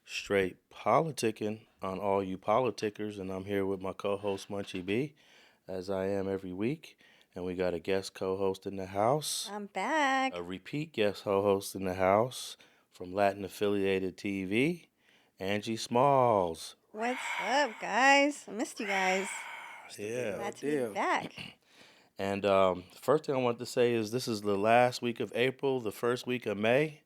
Straight Politicking on all you politickers, and I'm here with my co-host Munchie B, as I am every week, and we got a guest co-host in the house, I'm back. a repeat guest co-host in the house from Latin affiliated TV, Angee Smallz. What's up, guys? I missed you guys. Yeah. Glad to be back. And first thing I want to say is this is the last week of April, the first week of May.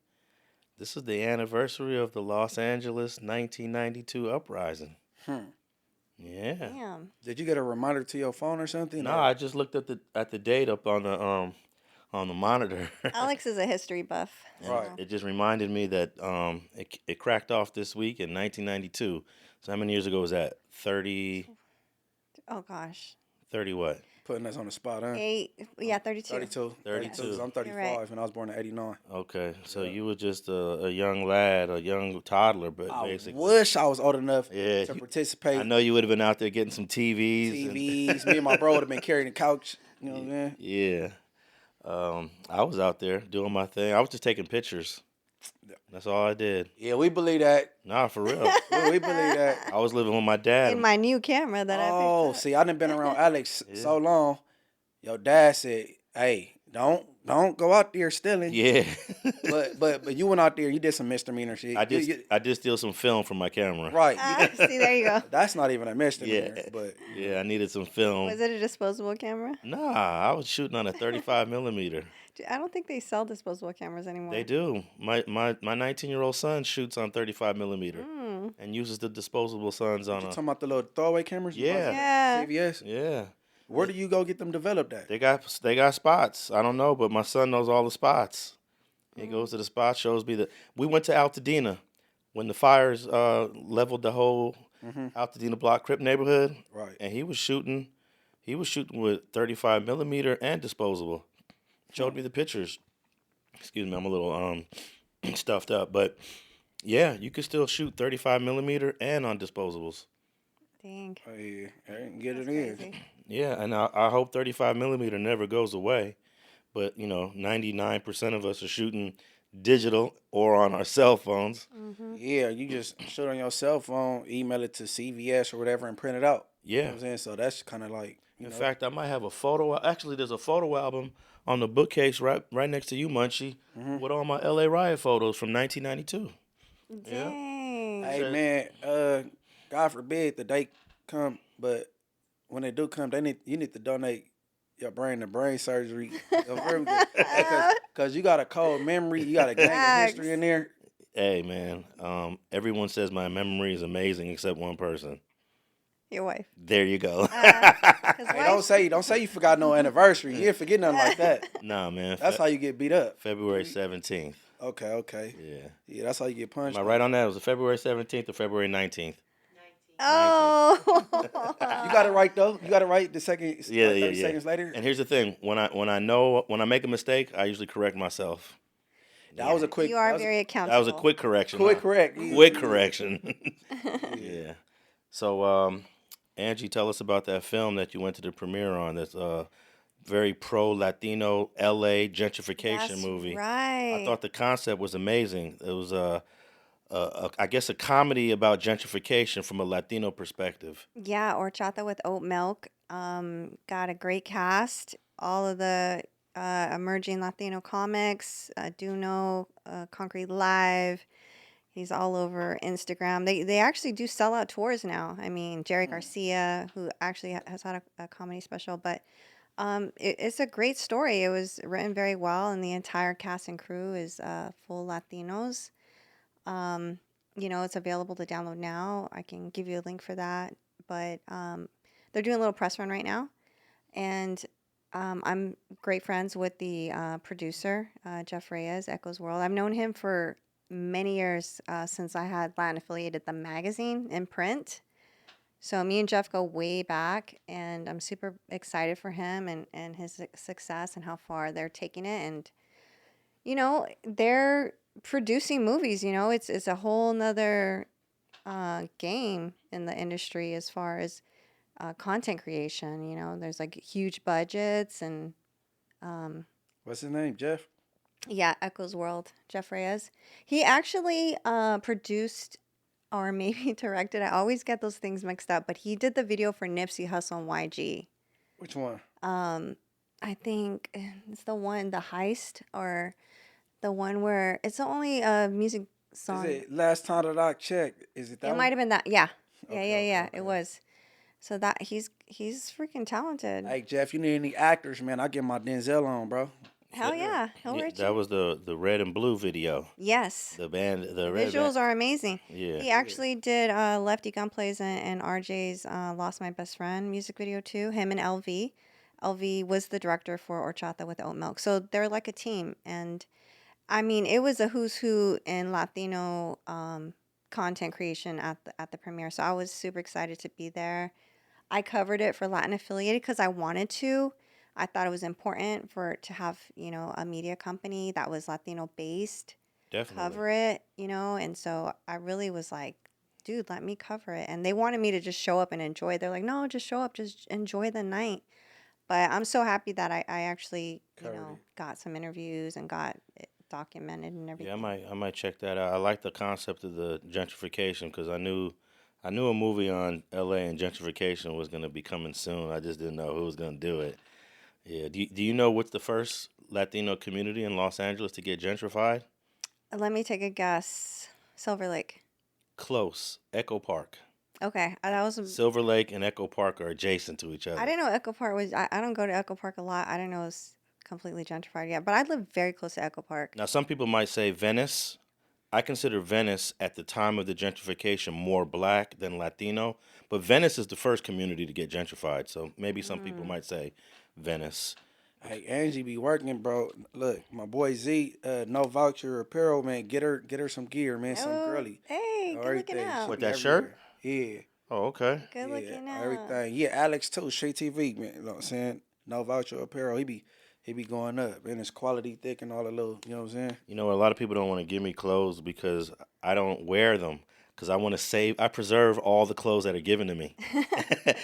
This is the anniversary of the Los Angeles 1992 uprising. Yeah. Damn. Did you get a reminder to your phone or something? No, I just looked at the date up on the monitor. Alex is a history buff. Right. It just reminded me that it cracked off this week in 1992. So how many years ago was that? 30. Oh, gosh. 30 what? Putting us on the spot, huh? 32. 32. 'Cause I'm 35 right. and I was born in 89. Okay, so you were just a young lad, a young toddler, but I basically. wish I was old enough Yeah, to participate. I know you would have been out there getting some TVs. TVs. Me and my bro would have been carrying the couch. You know what I'm saying? Yeah. I was out there doing my thing. I was just taking pictures. That's all I did. Yeah, we believe that. Nah, for real. We believe that. I was living with my dad. In my new camera that I picked Oh, up. see, I done been around Alex so long. Your dad said, "Hey, don't go out there stealing." Yeah. But you went out there. You did some misdemeanor shit. I did steal some film from my camera. Right. See, there you go. That's not even a misdemeanor. Yeah. But Yeah, I needed some film. Was it a disposable camera? Nah, I was shooting on a 35 millimeter. I don't think they sell disposable cameras anymore. They do. My 19-year-old son shoots on 35 millimeter Mm. and uses the disposable sons on you a. talking about the little throwaway cameras? Yeah. Yeah. CVS. Yeah. Where do you go get them developed at? They got spots. I don't know, but my son knows all the spots. He goes to the spot, shows me that we went to Altadena when the fires leveled the whole Altadena block Crip neighborhood, Right. and he was shooting with 35 millimeter and disposable. Showed me the pictures. Excuse me, I'm a little stuffed up, but yeah, you could still shoot 35 millimeter and on disposables. Dang. Oh, yeah. Hey, get it That's in. crazy. Yeah, and I hope 35 millimeter never goes away. But, 99% of us are shooting digital or on our cell phones. Mm-hmm. Yeah, you just shoot on your cell phone, email it to CVS or whatever, and print it out. You know Yeah. what I'm saying? So that's kind of like, In fact, I might have a photo. Actually, there's a photo album on the bookcase right next to you, Munchie, with all my LA riot photos from 1992. Dang. hey, man, God forbid the day come, but when they do come, you need to donate your brain to brain surgery. Because you got a cold memory. You got a gang of history in there. Hey, man, everyone says my memory is amazing except one person. Your wife. There you go. Hey, don't say you forgot no anniversary. You didn't forget nothing like that. Nah, man. That's how you get beat up. February 17th. Okay. Yeah. Yeah, that's how you get punched. Am I right on that? Was it February 17th or February 19th? Oh. You got it right though. You got it right the second. Yeah, 30 yeah. seconds later. And here's the thing: when I make a mistake, I usually correct myself. That was a quick. You are that was, very accountable. That was a quick correction. quick correct. Quick correction. Yeah. So, Angee, tell us about that film that you went to the premiere on. That's very pro-Latino LA gentrification That's movie. right. I thought the concept was amazing. It was I guess a comedy about gentrification from a Latino perspective. Yeah, Horchata with Oatmilk. Got a great cast. All of the emerging Latino comics. Do know Concrete Live. He's all over Instagram. They actually do sell out tours now. I mean, Jerry Garcia, who actually has had a comedy special, but it's a great story. It was written very well, and the entire cast and crew is full Latinos. It's available to download now. I can give you a link for that. But they're doing a little press run right now. And I'm great friends with the producer, Jeff Reyes, Echoes World. I've known him for many years since I had Latin affiliated the magazine in print. So me and Jeff go way back, and I'm super excited for him and his success and how far they're taking it. And, they're producing movies, it's a whole nother game in the industry as far as content creation. There's like huge budgets and What's his name? Jeff? yeah, Echoes World, Jeff Reyes. He actually produced or maybe directed. I always get those things mixed up. But he did the video for Nipsey Hussle and YG. Which one? I think it's the one, the heist, or the one where it's the only music song. Is it Last Time That I Checked? Is it that It one? might have been that. Yeah. Okay, Yeah. okay. It was. So that he's freaking talented. Hey, Jeff, you need any actors, man? I get my Denzel on, bro. Hell yeah. He'll Yeah, reach that you. was the red and blue video. Yes. The band, the red Visuals band. are amazing. Yeah. He actually did Lefty Gunplays and RJ's Lost My Best Friend music video too. Him and LV. LV was the director for Horchata with Oatmilk. So they're like a team. And I mean, it was a who's who in Latino content creation at the premiere. So I was super excited to be there. I covered it for Latin Affiliated because I wanted to. I thought it was important to have, a media company that was Latino based Definitely. cover it, and so I really was like, dude, let me cover it. And they wanted me to just show up and enjoy it. They're like, no, just show up, just enjoy the night. But I'm so happy that I actually, Covered it. got some interviews and got it documented and everything. Yeah, I might check that out. I like the concept of the gentrification because I knew a movie on L.A. and gentrification was going to be coming soon. I just didn't know who was going to do it. Yeah. Do you know what's the first Latino community in Los Angeles to get gentrified? Let me take a guess. Silver Lake. Close. Echo Park. Okay, that was. Silver Lake and Echo Park are adjacent to each other. I didn't know Echo Park was. I don't go to Echo Park a lot. I didn't know it was completely gentrified yet. But I live very close to Echo Park. Now, some people might say Venice. I consider Venice at the time of the gentrification more black than Latino, but Venice is the first community to get gentrified. So maybe some people might say Venice. Hey, Angee be working, bro. Look, my boy Z, no voucher apparel, man. Get her some gear, man. Some Oh, girly. hey, good looking Everything. out. She What, be that shirt? everywhere. Yeah. Oh, okay. Good looking out. Everything. Yeah, Alex too. Straight TV, man. You know what I'm saying? No voucher apparel. He be going up, and it's quality thick and all the little. You know what I'm saying? You know, a lot of people don't want to give me clothes because I don't wear them. Because I want to save, I preserve all the clothes that are given to me.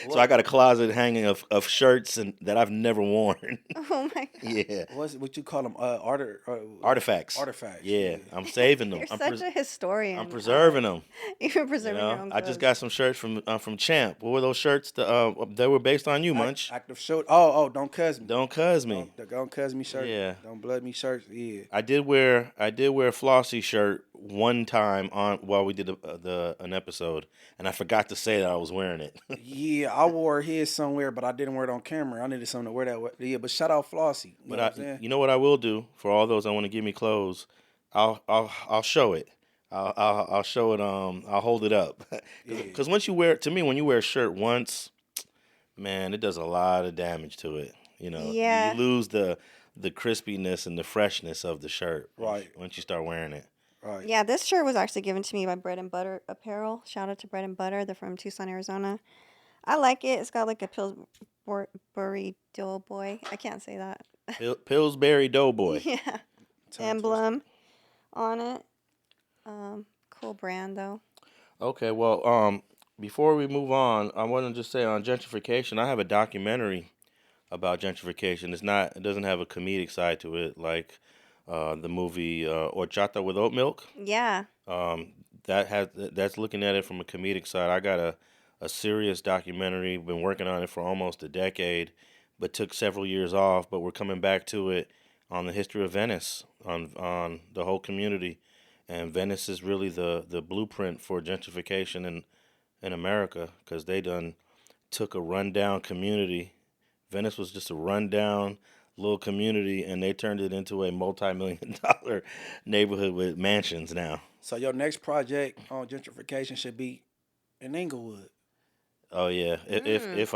So I got a closet hanging of shirts that I've never worn. Oh my god. Yeah. What you call them? Artifacts. Artifacts. Yeah, I'm saving them. You're I'm such a historian. I'm preserving them. You're preserving You your know, own I clothes. just got some shirts from Champ. What were those shirts? They were based on you, Munch. Active show. Oh, don't cuz me. Don't cuz me. Don't cuz me shirt. Yeah. Don't blood me shirts. Yeah. I did wear a Flossie shirt one time while we did an episode, and I forgot to say that I was wearing it. Yeah, I wore his somewhere, but I didn't wear it on camera. I needed something to wear that way. Yeah, but shout out Flossie. You know what I'm saying? You know what I will do for all those that want to give me clothes, I'll show it. I'll show it. I'll hold it up. Because once you wear, to me, when you wear a shirt once, man, it does a lot of damage to it. You know, Yeah. you lose the crispiness and the freshness of the shirt. Right. Once you start wearing it. Right. Yeah, this shirt was actually given to me by Bread and Butter Apparel. Shout out to Bread and Butter. They're from Tucson, Arizona. I like it. It's got like a Pillsbury Doughboy. I can't say that. Pillsbury Doughboy. Yeah. Emblem on it. Cool brand though. Okay, well, before we move on, I want to just say on gentrification, I have a documentary about gentrification. It doesn't have a comedic side to it like the movie Horchata with Oatmilk. Yeah. That's looking at it from a comedic side. I got a serious documentary. Been working on it for almost a decade, but took several years off. But we're coming back to it on the history of Venice, on the whole community, and Venice is really the blueprint for gentrification in America because they done took a rundown community. Venice was just a rundown little community, and they turned it into a multi-million-dollar neighborhood with mansions now. So your next project on gentrification should be in Inglewood. Oh yeah, if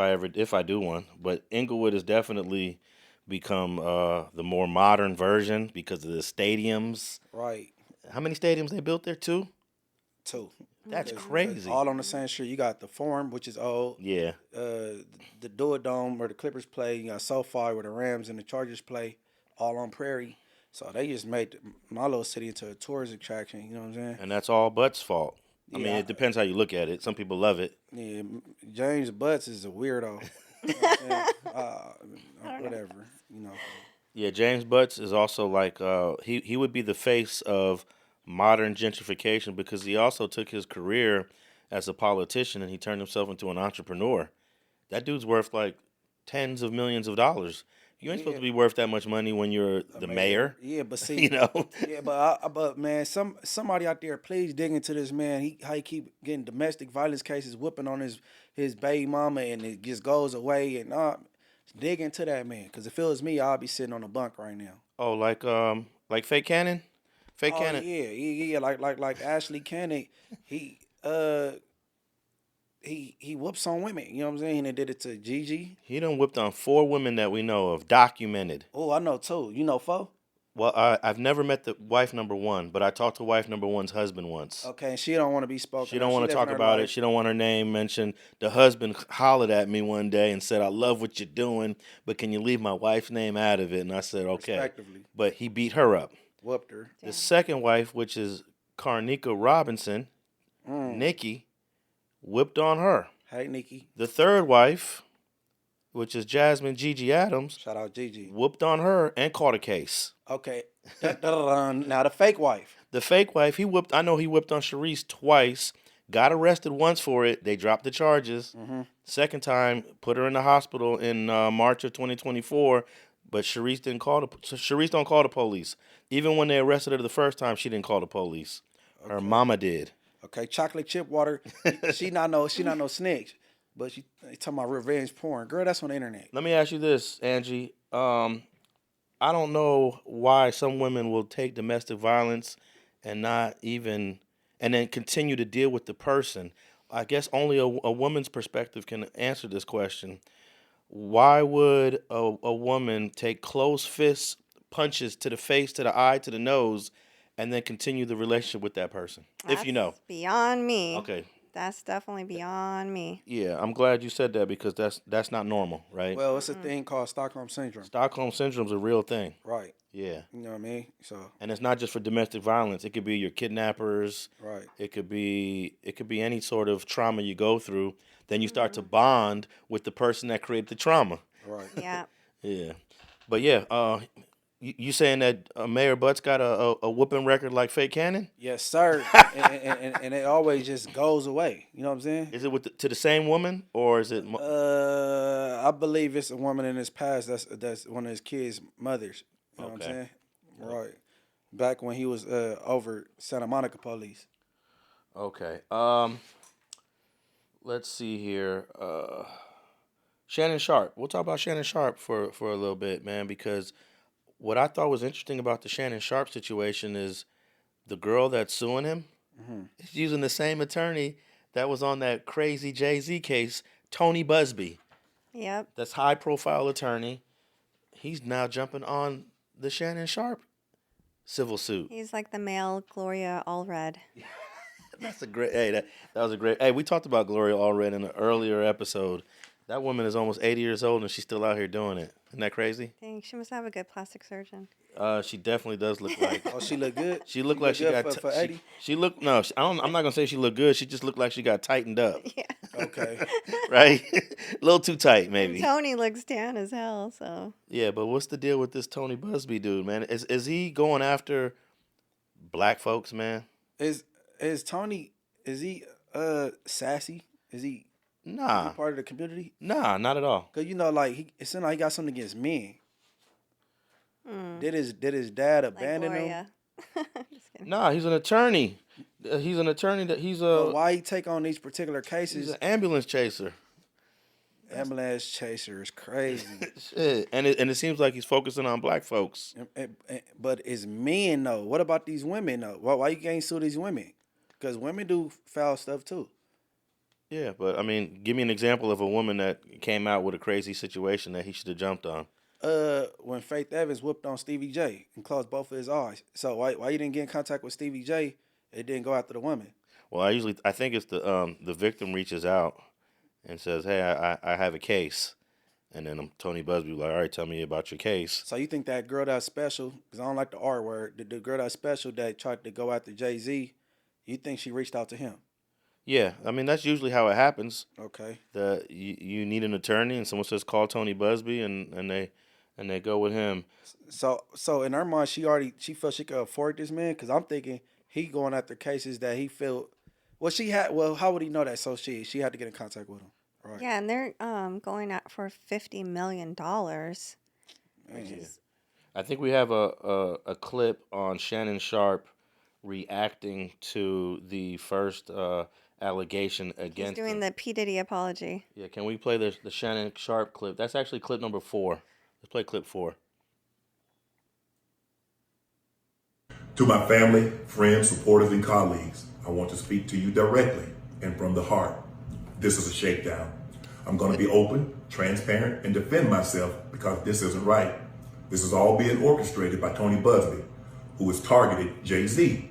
I do one, but Inglewood has definitely become the more modern version because of the stadiums. Right. How many stadiums they built there? 2? 2. That's crazy. All on the same street. You got the Forum, which is old. Yeah. The Duodome where the Clippers play. You got SoFi where the Rams and the Chargers play. All on Prairie. So they just made my little city into a tourist attraction. You know what I'm saying? And that's all Butts' fault. I mean, Yeah. it depends how you look at it. Some people love it. Yeah, James Butts is a weirdo. You know what I'm saying? Whatever. You know. Yeah, James Butts is also like he would be the face of modern gentrification because he also took his career as a politician and he turned himself into an entrepreneur. That dude's worth like tens of millions of dollars. You ain't supposed to be worth that much money when you're the mayor. Yeah, but see, You know? yeah, but man, somebody out there, please dig into this man. How he keep getting domestic violence cases, whooping on his baby mama, and it just goes away. And dig into that man, because if it was me, I'll be sitting on a bunk right now. Oh, like Fake Cannon? Fake Oh Cannon? yeah, like Ashley Cannon, he whoops on women. You know what I'm saying? And did it to Gigi. He done whipped on 4 women that we know of, documented. Oh, I know too. You know 4? Well, I've never met the wife number 1, but I talked to wife number 1's husband once. Okay, and she don't want to be spoken. She don't want to talk about it. She don't want her name mentioned. The husband hollered at me one day and said, "I love what you're doing, but can you leave my wife's name out of it?" And I said, "Okay." Respectively. But he beat her up. Whooped her. The second wife, which is Carnica Robinson, Nikki, whipped on her. Hey, Nikki. The third wife, which is Jasmine Gigi Adams, Shout out Gigi. whooped on her and caught a case. Okay. Now the fake wife. The fake wife, I know he whipped on Charisse twice, got arrested once for it. They dropped the charges. Second time, put her in the hospital in March of 2024, but Charisse don't call the police. Even when they arrested her the first time, she didn't call the police. Her mama did. Okay, chocolate chip water. she not no snitch, but she talking about revenge porn. Girl, that's on the internet. Let me ask you this, Angee. I don't know why some women will take domestic violence and and then continue to deal with the person. I guess only a woman's perspective can answer this question. Why would a woman take closed fist punches to the face, to the eye, to the nose, and then continue the relationship with that person? If you know. Beyond me. Okay. That's definitely beyond me. Yeah, I'm glad you said that because that's not normal, right? Well, it's a thing called Stockholm Syndrome. Stockholm Syndrome's a real thing. Right. Yeah. You know what I mean? So. And it's not just for domestic violence. It could be your kidnappers. Right. It could be any sort of trauma you go through. Then you start to bond with the person that created the trauma. Right. Yeah. Yeah. But yeah, you saying that Mayor Butts got a whooping record like Fake Cannon? Yes, sir. and it always just goes away. You know what I'm saying? Is it to the same woman or is it? I believe it's a woman in his past. That's one of his kids' mothers. You know what I'm saying? Right. Back when he was over Santa Monica police. Okay. Let's see here. Shannon Sharpe. We'll talk about Shannon Sharpe for a little bit, man, because what I thought was interesting about the Shannon Sharpe situation is the girl that's suing him is using the same attorney that was on that crazy Jay-Z case, Tony Busbee. Yep. That's high-profile attorney. He's now jumping on the Shannon Sharpe civil suit. He's like the male Gloria Allred. That's a great. Hey, that was a great. Hey, we talked about Gloria Allred in an earlier episode. That woman is almost 80 years old and she's still out here doing it. Isn't that crazy? Dang, she must have a good plastic surgeon. She definitely does look like. Oh, she look good. She looked like she got for 80. She looked no. I'm not gonna say she looked good. She just looked like she got tightened up. Yeah. Okay. Right, a little too tight maybe. Tony looks tan as hell. So. Yeah, but what's the deal with this Tony Busbee dude, man? Is he going after black folks, man? Is Tony? Is he sassy? Is he? Nah. Is he part of the community? Nah, not at all. Cause like it seemed like he got something against men. Did his dad abandon him? Just kidding. Nah, he's an attorney. He's an attorney that he's a. But why he take on these particular He's cases? an ambulance chaser. Ambulance chaser is crazy. Shit. And it seems like he's focusing on black folks. But it's men though. What about these women though? Why you can't sue these women? Because women do foul stuff too. Yeah, but I mean, give me an example of a woman that came out with a crazy situation that he should have jumped on. When Faith Evans whooped on Stevie J and closed both of his eyes. So why you didn't get in contact with Stevie J? It didn't go after the woman. Well, I think it's the victim reaches out and says, "Hey, I have a case," and then Tony Busbee like, "All right, tell me about your case." So you think that girl that's special? Because I don't like the R word. The girl that's special that tried to go after Jay-Z, you think she reached out to him? Yeah, I mean that's usually how it happens. Okay. You need an attorney, and someone says call Tony Busbee, and they go with him. So in her mind, she felt she could afford this man. Because I'm thinking he going after cases that he felt. Well, she had. Well, how would he know that? So she had to get in contact with him. Right. Yeah, and they're going out for $50 million, which is I think we have a clip on Shannon Sharpe reacting to the first allegation he's against doing him. the P Diddy apology. Yeah, can we play the Shannon Sharpe clip? That's actually clip number 4. Let's play clip 4. To my family, friends, supporters, and colleagues, I want to speak to you directly and from the heart. This is a shakedown. I'm going to be open, transparent, and defend myself because this isn't right. This is all being orchestrated by Tony Busbee, who has targeted Jay-Z.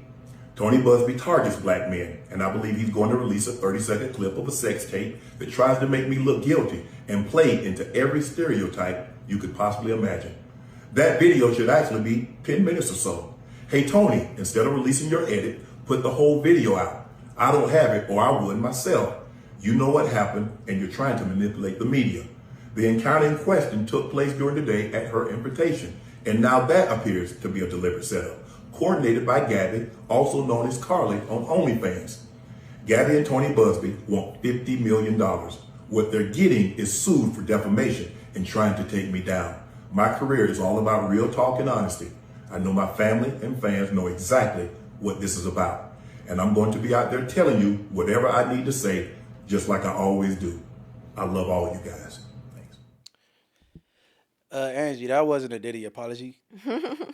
Tony Busbee targets black men, and I believe he's going to release a 30-second clip of a sex tape that tries to make me look guilty and play into every stereotype you could possibly imagine. That video should actually be 10 minutes or so. Hey, Tony, instead of releasing your edit, put the whole video out. I don't have it, or I would myself. You know what happened, and you're trying to manipulate the media. The encounter in question took place during the day at her invitation, and now that appears to be a deliberate setup, coordinated by Gabby, also known as Carly, on OnlyFans. Gabby and Tony Busbee want $50 million. What they're getting is sued for defamation and trying to take me down. My career is all about real talk and honesty. I know my family and fans know exactly what this is about. And I'm going to be out there telling you whatever I need to say, just like I always do. I love all you guys. Thanks. Angee, that wasn't a Diddy apology.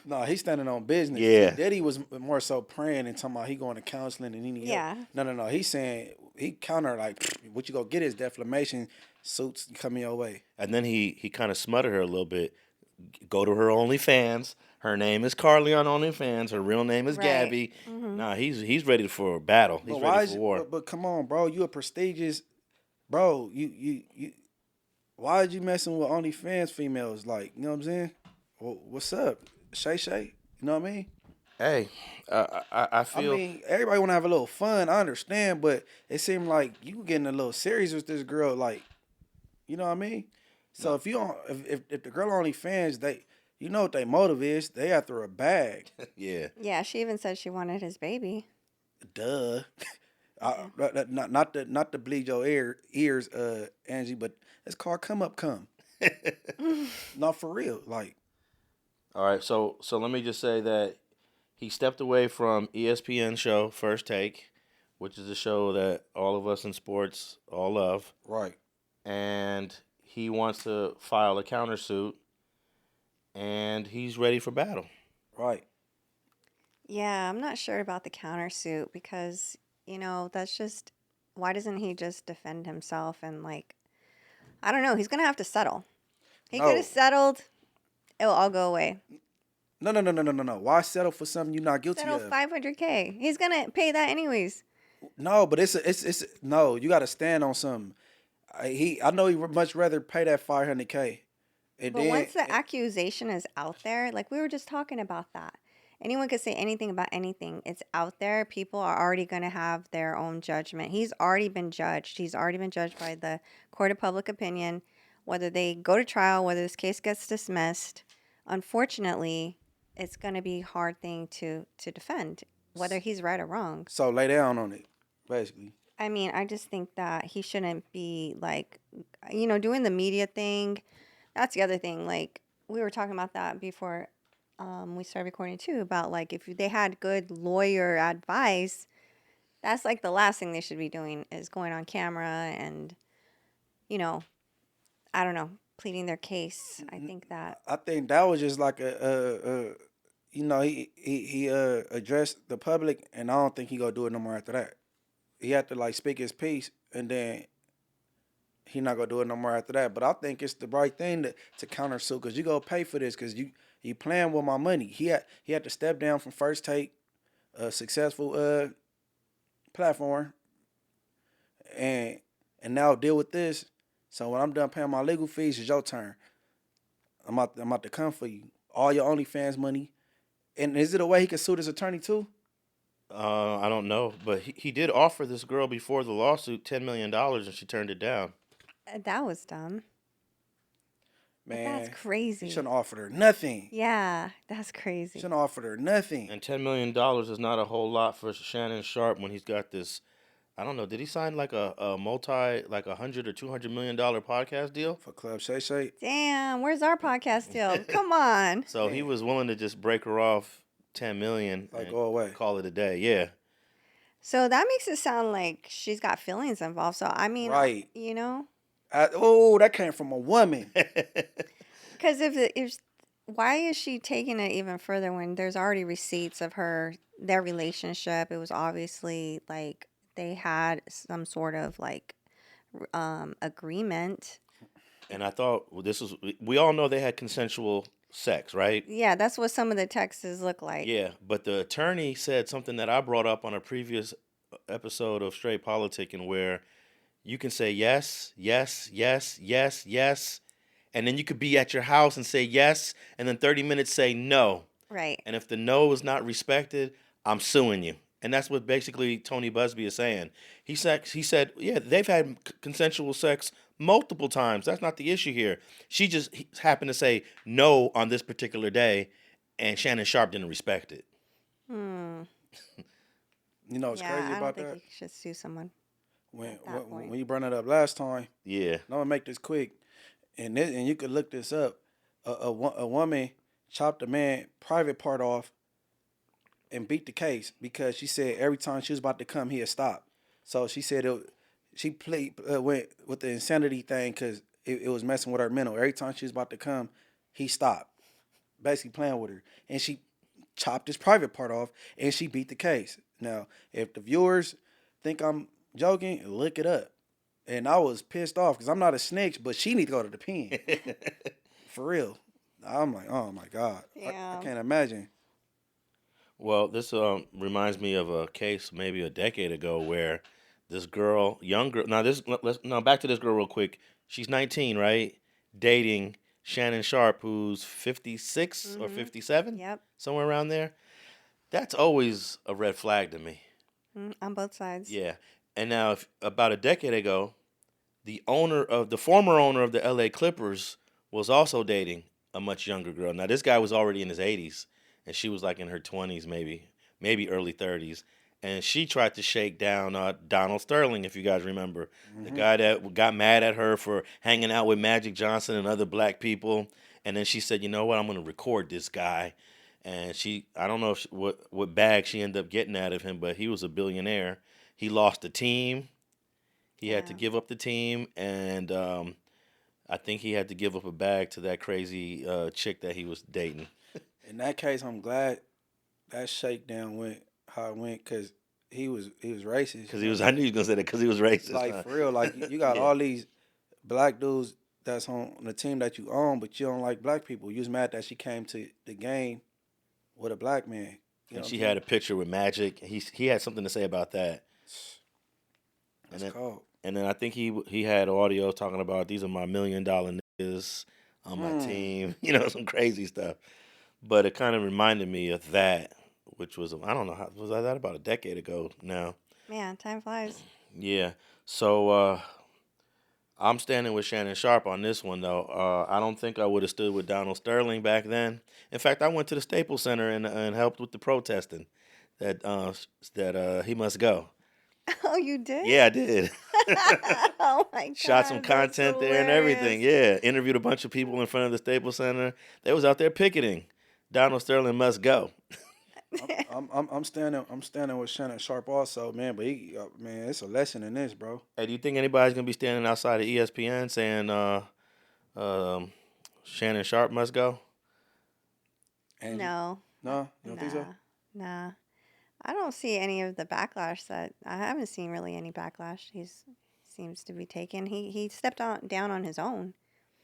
No, he's standing on business. Yeah. Diddy was more so praying and talking about he going to counseling and he need help. No. He's saying, he counter like, what you gonna get is defamation suits coming your way. And then he kind of smuttered her a little bit. Go to her OnlyFans. Her name is Carly on OnlyFans. Her real name is Gabby. Nah, he's ready for a battle. He's ready for war. But come on, bro. You a prestigious, bro. You. Why are you messing with OnlyFans females? Like, you know what I'm saying? Well, what's up, Shay Shay? You know what I mean? Hey, I feel. I mean, everybody want to have a little fun. I understand, but it seemed like you getting a little serious with this girl. Like, you know what I mean? So if you don't, if the girl OnlyFans, you know what their motive is. They after a bag. Yeah. Yeah, she even said she wanted his baby. Duh. Not to bleed your ears, Angee, but it's called come up come. Not for real. Like. All right. So let me just say that he stepped away from ESPN show First Take, which is a show that all of us in sports all love. Right. And he wants to file a countersuit, and he's ready for battle. Right. Yeah, I'm not sure about the countersuit because, that's just, why doesn't he just defend himself and, like, I don't know. He's going to have to settle. He could have settled. It will all go away. No. Why settle for something you're not guilty Settle of? $500K. He's going to pay that anyways. No, but it's no, you got to stand on something. I know he would much rather pay that $500K. But once the accusation is out there, like we were just talking about that. Anyone could say anything about anything. It's out there. People are already going to have their own judgment. He's already been judged. He's already been judged by the court of public opinion, whether they go to trial, whether this case gets dismissed. Unfortunately, it's going to be a hard thing to defend, whether he's right or wrong. So lay down on it, basically. I mean, I just think that he shouldn't be, like, doing the media thing. That's the other thing. Like, we were talking about that before we started recording, too, about, like, if they had good lawyer advice, that's, like, the last thing they should be doing is going on camera and, I don't know, pleading their case. I think that was just like he addressed the public, and I don't think he gonna do it no more after that. He had to, like, speak his piece, and then he not gonna do it no more after that. But I think it's the right thing to countersue, because you go pay for this, because you playing with my money. He had to step down from First Take, a successful platform, and now deal with this. So when I'm done paying my legal fees, it's your turn. I'm about to come for you. All your OnlyFans money. And is it a way he can sue his attorney too? I don't know, but he did offer this girl before the lawsuit $10 million, and she turned it down. that was dumb. Man, That's he crazy. shouldn't have offered her nothing. Yeah, that's crazy. Shouldn't have offered her nothing. And $10 million is not a whole lot for Shannon Sharpe when he's got this. I don't know. Did he sign like a multi, like $100 or $200 million podcast deal? For Club Shay Shay. Damn, where's our podcast deal? Come on. So he was willing to just break her off $10 million Like, and go away. call it a day. Yeah. So that makes it sound like she's got feelings involved. So I mean, Right. you know, That came from a woman. because if why is she taking it even further when there's already receipts of their relationship? It was obviously like they had some sort of like agreement. And I thought we all know they had consensual sex, right? Yeah, that's what some of the texts look like. Yeah, but the attorney said something that I brought up on a previous episode of Straight Politicking where you can say yes, yes, yes, yes, yes, and then you could be at your house and say yes, and then 30 minutes say no. Right. And if the no is not respected, I'm suing you. And that's what basically Tony Busbee is saying. He said, yeah, they've had consensual sex multiple times. That's not the issue here. She just happened to say no on this particular day, and Shannon Sharpe didn't respect it. You know what's crazy I don't about think that? you should sue someone. When you brought it up last time, Yeah. I'm gonna make this quick, and you could look this up. A woman chopped a man private part off and beat the case because she said every time she was about to come, he'd stop. So she said she went with the insanity thing because it was messing with her mental. Every time she was about to come, he stopped, basically playing with her, and she chopped his private part off and she beat the case. Now, if the viewers think I'm joking, look it up. And I was pissed off because I'm not a snitch, but she need to go to the pen. For real. I'm like, oh my God. Yeah. I can't imagine. Well, this reminds me of a case maybe a decade ago where this girl, young girl. Now back to this girl real quick. She's 19, right? Dating Shannon Sharpe, who's 56 or 57, Yep. somewhere around there. That's always a red flag to me. On both sides. Yeah. And now, about a decade ago, the former owner of the LA Clippers was also dating a much younger girl. Now, this guy was already in his 80s, and she was like in her 20s, maybe early 30s. And she tried to shake down Donald Sterling, if you guys remember. The guy that got mad at her for hanging out with Magic Johnson and other black people. And then she said, you know what, I'm going to record this guy. And I don't know what bag she ended up getting out of him, but he was a billionaire. He lost the team. He had to give up the team. And I think he had to give up a bag to that crazy chick that he was dating. In that case, I'm glad that shakedown went how it went because he was racist. I knew he was gonna say that because he was racist. Like for real, like you got all these black dudes that's on the team that you own, but you don't like black people. You was mad that she came to the game with a black man. And she had a picture with Magic. He had something to say about that. That's cold. And then I think he had audio talking about these are my $1 million niggas on my team. Some crazy stuff. But it kind of reminded me of that, which was, I don't know, was that about a decade ago now? Man, time flies. Yeah. So I'm standing with Shannon Sharpe on this one, though. I don't think I would have stood with Donald Sterling back then. In fact, I went to the Staples Center and helped with the protesting that he must go. Oh, you did? Yeah, I did. Oh, my God. Shot some that's content there and everything. hilarious. Yeah. Interviewed a bunch of people in front of the Staples Center. They was out there picketing. Donald Sterling must go. I'm standing with Shannon Sharpe also, man. But man, it's a lesson in this, bro. Hey, do you think anybody's gonna be standing outside of ESPN saying Shannon Sharpe must go? Angie? No. No, you don't think so? Nah. I don't see any of the backlash I haven't seen really any backlash. Seems to be taken. He stepped down on his own.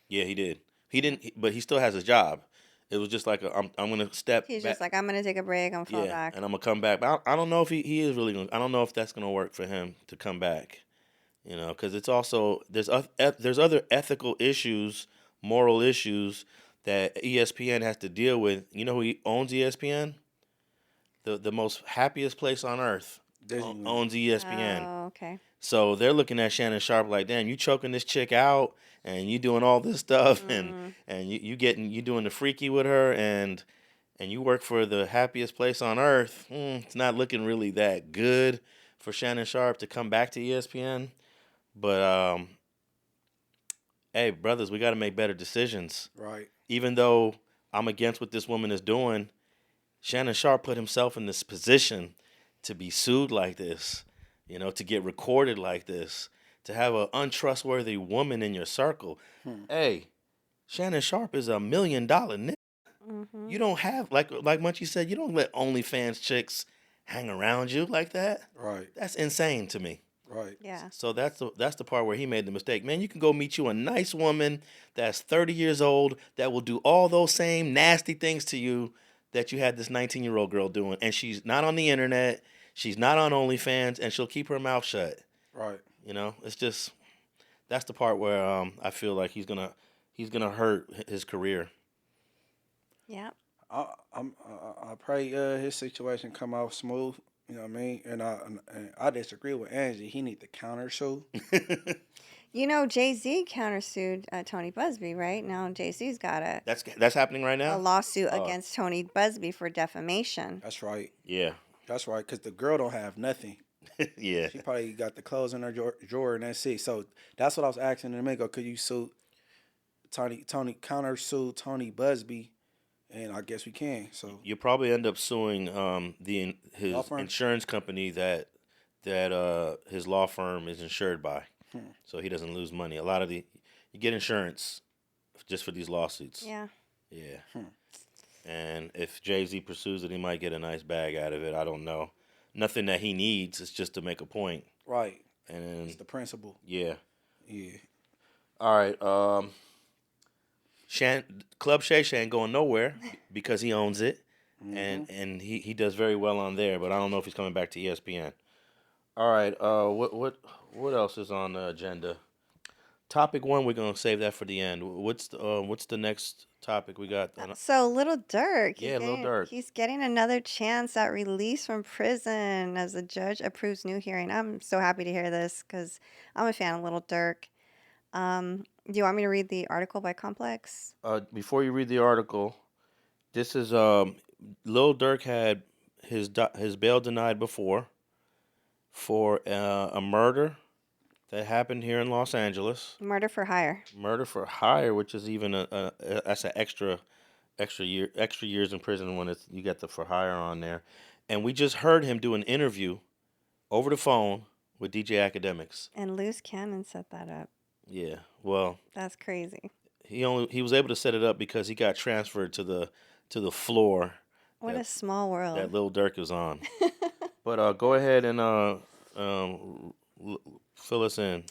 Yeah, he did. He didn't, but he still has his job. It was just like I'm gonna step. He's back. just like, I'm gonna take a break. I'm fall back. And I'm gonna come back. But I don't know if he is really gonna. I don't know if that's gonna work for him to come back. Because it's also there's other ethical issues, moral issues that ESPN has to deal with. You know who owns ESPN? The most happiest place on earth Disney. owns ESPN. Oh, okay. So they're looking at Shannon Sharpe like, damn, you choking this chick out, and you doing all this stuff, and you doing the freaky with her, and you work for the happiest place on earth. It's not looking really that good for Shannon Sharpe to come back to ESPN. But hey, brothers, we got to make better decisions. Right. Even though I'm against what this woman is doing, Shannon Sharpe put himself in this position to be sued like this, to get recorded like this, to have an untrustworthy woman in your circle. Hey, Shannon Sharpe is $1 million nigga. You don't have, like Munchie said, you don't let OnlyFans chicks hang around you like that. Right. That's insane to me. Right. Yeah. So that's the part where he made the mistake. Man, you can go meet you a nice woman that's 30 years old that will do all those same nasty things to you that you had this 19-year-old girl doing, and she's not on the internet, she's not on OnlyFans, and she'll keep her mouth shut. Right. It's just that's the part where I feel like he's gonna hurt his career. Yeah. I pray his situation come out smooth. You know what I mean? And I disagree with Angee. He need to countersue. Jay-Z countersued Tony Busbee, right? Now Jay-Z's got That's happening right a now. lawsuit against Tony Busbee for defamation. That's right. Yeah. That's right. Because the girl don't have nothing. Yeah. She probably got the clothes in her drawer and that's it. So that's what I was asking him. Go, could you sue Tony countersue Tony Busbee? And I guess we can. So You'll probably end up suing his Law firm? insurance company that his law firm is insured by, so he doesn't lose money. A lot of you get insurance just for these lawsuits. Yeah. Yeah. And if Jay-Z pursues it, he might get a nice bag out of it. I don't know. Nothing that he needs. It's just to make a point. right. And It's the principle. yeah. Yeah. All right. Club Shay Shay ain't going nowhere because he owns it, and he does very well on there. But I don't know if he's coming back to ESPN. All right. What else is on the agenda? Topic 1, we're gonna save that for the end. What's the next topic we got? So Lil Durk. Lil Durk. He's getting another chance at release from prison as the judge approves new hearing. I'm so happy to hear this because I'm a fan of Lil Durk. Do you want me to read the article by Complex? Before you read the article, this is Lil Durk had his bail denied before for a murder that happened here in Los Angeles. Murder for hire. Murder for hire, which is even that's an extra years in prison when you got the for hire on there. And we just heard him do an interview over the phone with DJ Akademiks. And Luce Cannon set that up. Yeah, well, That's crazy. he was able to set it up because he got transferred to the floor. What a small world. That Lil Durk was on. But go ahead and fill us in.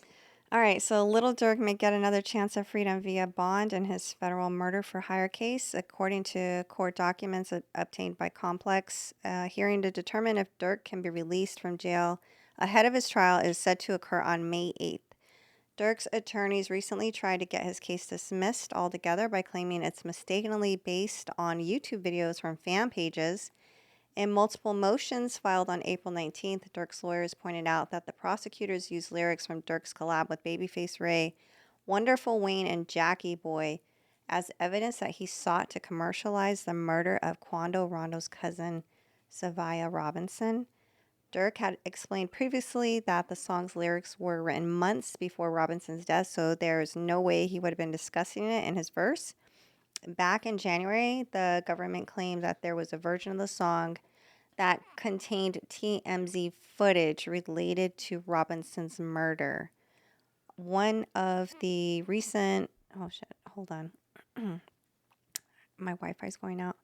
All right, so Lil Durk may get another chance of freedom via bond in his federal murder for hire case, according to court documents obtained by Complex. Hearing to determine if Durk can be released from jail ahead of his trial is set to occur on May 8th. Durk's attorneys recently tried to get his case dismissed altogether by claiming it's mistakenly based on YouTube videos from fan pages. In multiple motions filed on April 19th, Durk's lawyers pointed out that the prosecutors used lyrics from Durk's collab with Babyface Ray, Wonderful Wayne, and Jackie Boy as evidence that he sought to commercialize the murder of Quando Rondo's cousin, Savia Robinson. Durk had explained previously that the song's lyrics were written months before Robinson's death, so there's no way he would have been discussing it in his verse. Back in January, the government claimed that there was a version of the song that contained TMZ footage related to Robinson's murder. One of the recent... Oh, shit. Hold on. My Wi-Fi's going out.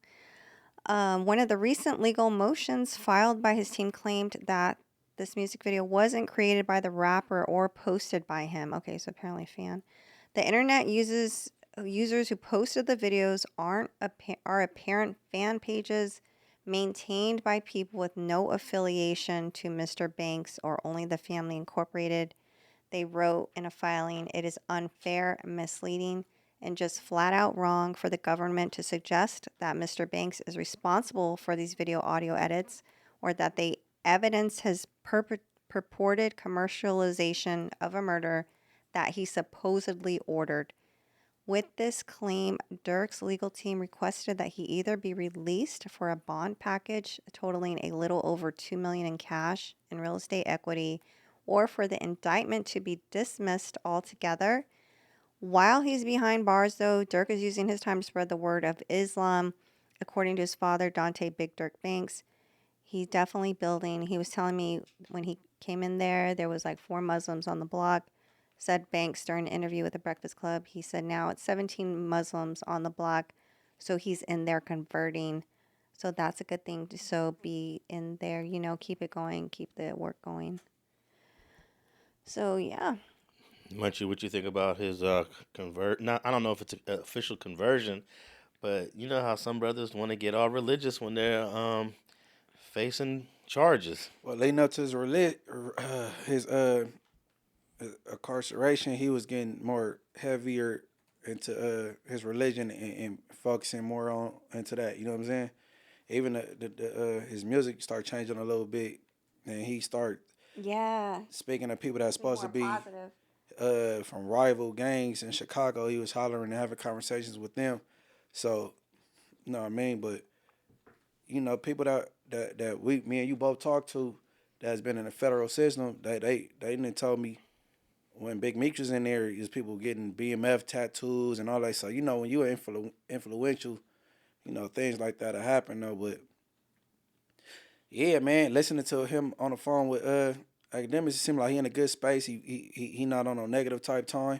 One of the recent legal motions filed by his team claimed that this music video wasn't created by the rapper or posted by him. Okay, so apparently a fan. The internet users who posted the videos are apparent fan pages maintained by people with no affiliation to Mr. Banks or Only the Family Incorporated. They wrote in a filing, "It is unfair, misleading, and just flat out wrong for the government to suggest that Mr. Banks is responsible for these video audio edits or that they evidence his purported commercialization of a murder that he supposedly ordered. With this claim, Durk's legal team requested that he either be released for a bond package totaling a little over $2 million in cash and real estate equity, or for the indictment to be dismissed altogether. While he's behind bars, though, Durk is using his time to spread the word of Islam. According to his father, Dante Big Durk Banks, he's definitely building. He was telling me when he came in there was like 4 Muslims on the block. Said Banks during an interview with the Breakfast Club. He said now it's 17 Muslims on the block. So he's in there converting. So that's a good thing to be in there, keep it going, keep the work going. So, yeah. Munchie, what you think about his convert? Now, I don't know if it's an official conversion, but you know how some brothers want to get all religious when they're facing charges. Well, leading up to his incarceration, he was getting more heavier into his religion and focusing more on into that. You know what I'm saying? Even his music started changing a little bit, and he started speaking to people that's supposed to be positive. From rival gangs in Chicago. He was hollering and having conversations with them. So, you know what I mean? But people that me and you both talked to that's been in the federal system, they didn't tell me when Big Meech was in there, is people getting BMF tattoos and all that. So, when you're influential, things like that happen, though. But, yeah, man, listening to him on the phone with Akademiks, it seemed like he in a good space. He not on a negative type time.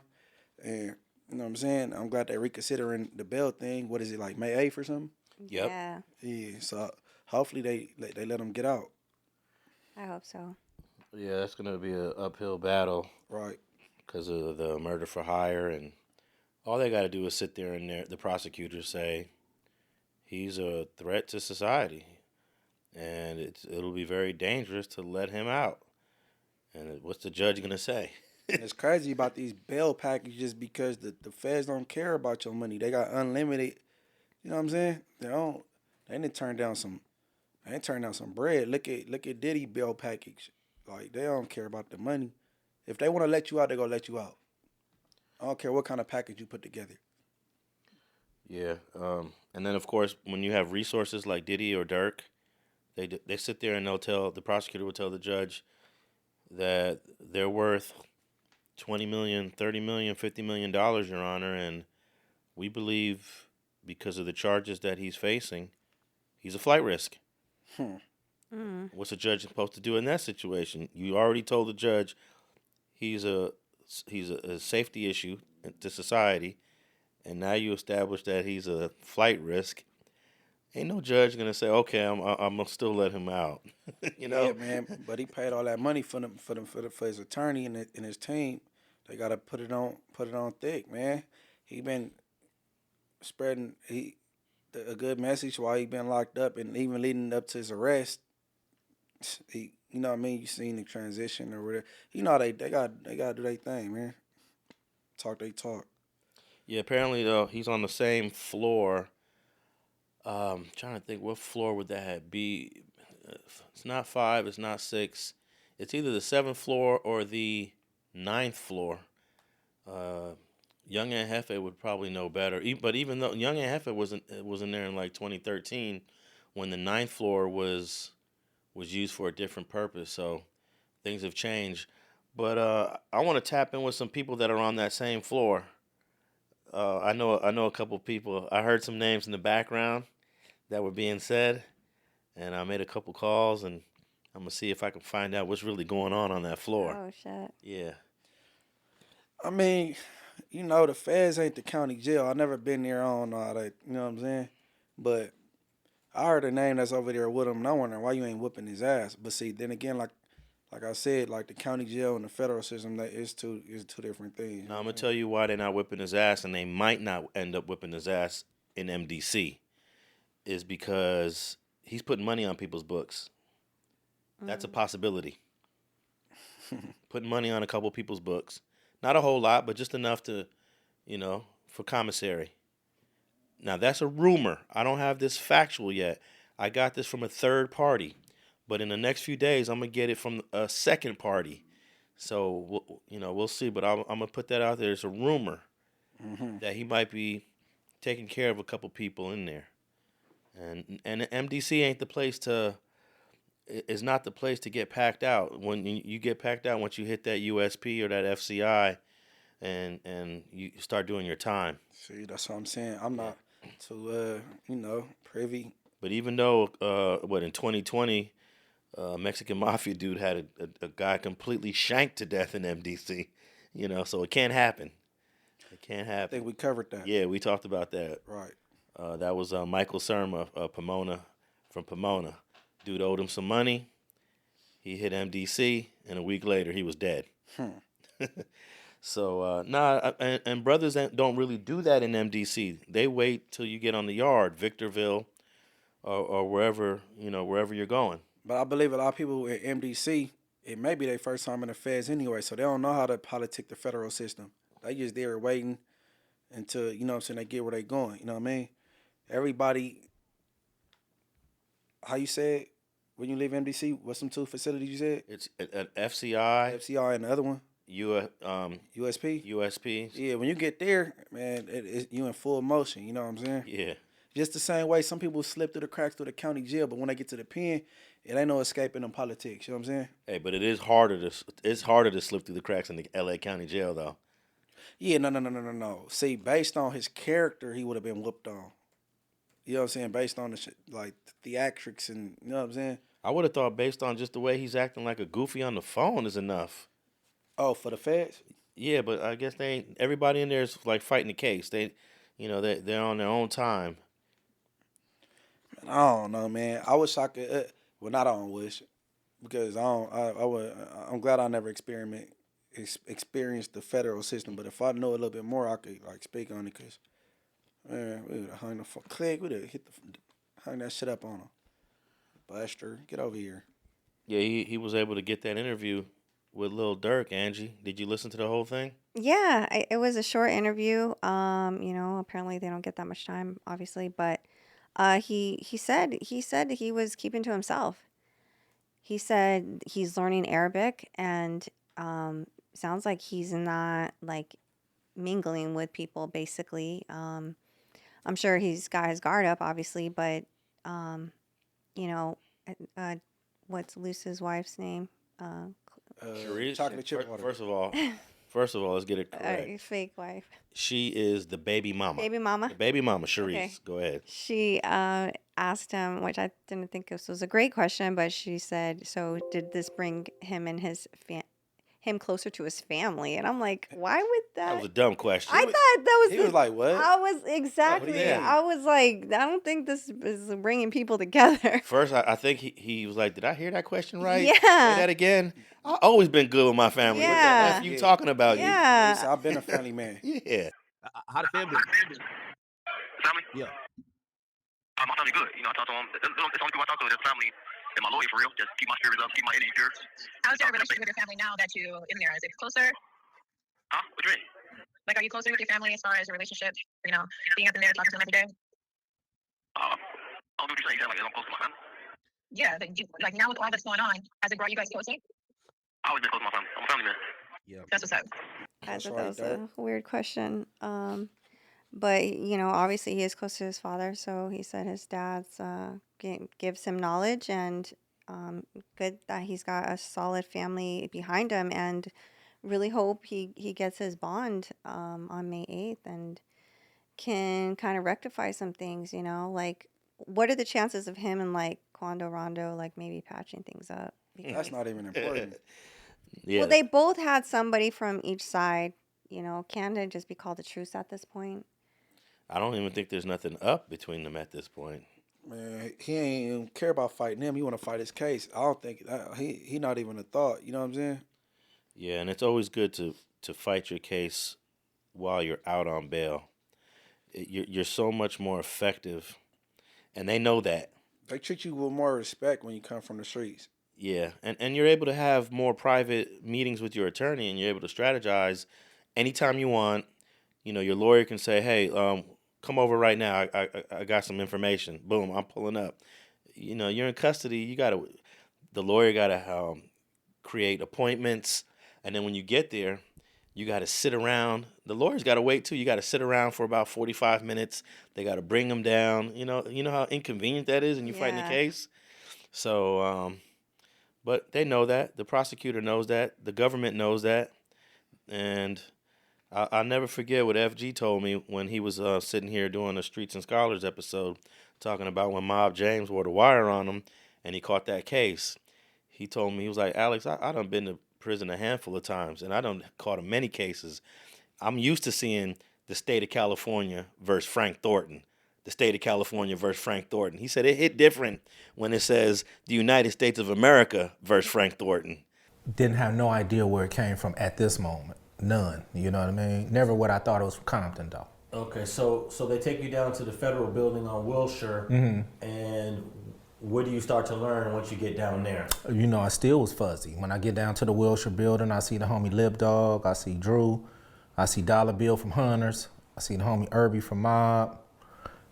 And, you know what I'm saying? I'm glad they're reconsidering the bail thing. What is it, like May 8th or something? Yep. Yeah, so hopefully they let him get out. I hope so. Yeah, that's going to be an uphill battle. Right. Because of the murder for hire, and all they got to do is sit there and the prosecutors say he's a threat to society, and it'll be very dangerous to let him out. And what's the judge gonna say? And it's crazy about these bail packages because the feds don't care about your money. They got unlimited. You know what I'm saying? They didn't turn down some. They didn't turn down some bread. Look at Diddy bail package. Like, they don't care about the money. If they want to let you out, they're going to let you out. I don't care what kind of package you put together. Yeah. And then, of course, when you have resources like Diddy or Durk, they sit there and the prosecutor will tell the judge that they're worth $20 million, $30 million, $50 million, Your Honor, and we believe because of the charges that he's facing, he's a flight risk. What's a judge supposed to do in that situation? You already told the judge he's a safety issue to society, and now you establish that he's a flight risk. Ain't no judge gonna say, okay, I'm gonna still let him out. Yeah, man. But he paid all that money for his attorney and his team. They gotta put it on thick, man. He been spreading a good message while he been locked up, and even leading up to his arrest. You know what I mean? You seen the transition or whatever. They gotta do their thing, man. Talk they talk. Yeah, apparently though he's on the same floor. Trying to think, what floor would that be? It's not 5. It's not 6. It's either the 7th floor or the 9th floor. Young and Hefe would probably know better. But even though Young and Hefe wasn't there in like 2013, when the 9th floor was used for a different purpose, so things have changed. But I want to tap in with some people that are on that same floor. I know a couple people. I heard some names in the background that were being said, and I made a couple calls, and I'm gonna see if I can find out what's really going on that floor. Oh shit. Yeah. I mean, the feds ain't the county jail. I never been there on all that. You know what I'm saying? But I heard a name that's over there with him, and I'm wondering why you ain't whooping his ass. But see, then again, like I said, like the county jail and the federal system, that is two different things. Now I'm gonna tell you why they're not whipping his ass, and they might not end up whipping his ass in MDC, is because he's putting money on people's books. That's a possibility. Putting money on a couple people's books, not a whole lot, but just enough to, for commissary. Now that's a rumor. I don't have this factual yet. I got this from a third party. But in the next few days, I'm gonna get it from a second party. So we'll see. But I'm gonna put that out there. It's a rumor that he might be taking care of a couple people in there, and MDC ain't the place to. Is not the place to get packed out. When you get packed out, once you hit that USP or that FCI, and you start doing your time. See, that's what I'm saying. I'm not too, privy. But even though, in 2020, Mexican mafia dude had a guy completely shanked to death in MDC, so it can't happen. It can't I happen. think we covered that. Yeah, we talked about that. Right. That was Michael Serma of from Pomona. Dude owed him some money. He hit MDC, and a week later, he was dead. So, and brothers don't really do that in MDC. They wait till you get on the yard, Victorville, or wherever you're going. But I believe a lot of people in MDC, it may be their first time in the feds anyway, so they don't know how to politic the federal system. They just there waiting until, they get where they going. You know what I mean? Everybody, how you said when you leave MDC, what's some two facilities you said? It's an FCI, FCI and the other one? USP. USP? Yeah, when you get there, man, you in full motion, you know what I'm saying? Yeah. Just the same way some people slip through the cracks through the county jail, but when they get to the pen, it ain't no escaping them politics, you know what I'm saying? Hey, but it's harder to slip through the cracks in the LA County Jail though. Yeah, no. See, based on his character, he would have been whooped on. You know what I'm saying? Based on the shit, like theatrics and, you know what I'm saying? I would have thought based on just the way he's acting like a goofy on the phone is enough. Oh, for the feds? Yeah, but I guess they ain't. Everybody in there is like fighting the case. They're on their own time. Man, I don't know, man. I wish I could. Well, not I don't wish, because I'm glad I never experienced the federal system. But if I know a little bit more, I could like speak on it. Cause man, we would have hung the click. We would have hung that shit up on him. Buster, get over here. Yeah, he was able to get that interview with Lil Durk. Angee, did you listen to the whole thing? Yeah, it was a short interview. Apparently they don't get that much time, obviously, but he said he was keeping to himself. He said he's learning Arabic, and sounds like he's not like mingling with people. Basically, I'm sure he's got his guard up, obviously, but you know, what's Luce's wife's name? Charisse. Chocolate chip water. First of all, let's get it correct. Fake wife. She is the baby mama. Baby mama. The baby mama, Charisse. Okay. Go ahead. She asked him, which I didn't think this was a great question, but she said, "So did this bring him and him closer to his family?" And I'm like, "Why would that?" That was a dumb question. I thought that was. He was like, "What?" I was exactly. Yeah. I was like, I don't think this is bringing people together. First, I think he was like, "Did I hear that question right? Yeah. Say that again." I've always been good with my family. What Yeah. the F you talking about? Yeah. I've been a family man. Yeah. How the family? Family? Yeah. My family good. I talk to them. It's only people I talk to is family and my lawyer for real. Just keep my spirits up, keep my energy pure. How's your relationship with your family now that you're in there? Is it closer? Huh? What you mean? Like, are you closer with your family as far as your relationship? Being up in there, talking to them every day? I don't know what you're saying. You sound like I'm close to my family. Yeah. Like now with all that's going on, has it brought you guys closer? I always been close to my family. I'm a family man. Yeah. That's what's up. I thought right that was a weird question. But obviously he is close to his father, so he said his dad's gives him knowledge, and good that he's got a solid family behind him, and really hope he gets his bond on May 8th and can kind of rectify some things. Like what are the chances of him and like Quando Rondo like maybe patching things up? That's not even important. Yeah. Well, they both had somebody from each side. Can it just be called a truce at this point? I don't even think there's nothing up between them at this point. Man, he ain't even care about fighting him. He want to fight his case. I don't think he not even a thought. You know what I'm saying? Yeah, and it's always good to fight your case while you're out on bail. You're so much more effective, and they know that. They treat you with more respect when you come from the streets. Yeah, and you're able to have more private meetings with your attorney, and you're able to strategize anytime you want. Your lawyer can say, "Hey, come over right now. I got some information." Boom, I'm pulling up. You're in custody. the lawyer got to create appointments, and then when you get there, you got to sit around. The lawyer's got to wait too. You got to sit around for about 45 minutes. They got to bring them down. You know how inconvenient that is, and you fighting the Yeah. case. So, but they know that. The prosecutor knows that. The government knows that, and I'll never forget what FG told me when he was sitting here doing a Streets and Scholars episode, talking about when Mob James wore the wire on him, and he caught that case. He told me, he was like, Alex, I done been to prison a handful of times, and I done caught in many cases. I'm used to seeing the state of California versus Frank Thornton. The state of California versus Frank Thornton. He said it hit different when it says the United States of America versus Frank Thornton. Didn't have no idea where it came from at this moment. None. You know what I mean? Never what I thought it was from Compton, though. Okay, so they take you down to the federal building on Wilshire, and what do you start to learn once you get down there? You know, I still was fuzzy. When I get down to the Wilshire building, I see the homie Lip Dog, I see Drew, I see Dollar Bill from Hunters, I see the homie Irby from Mob.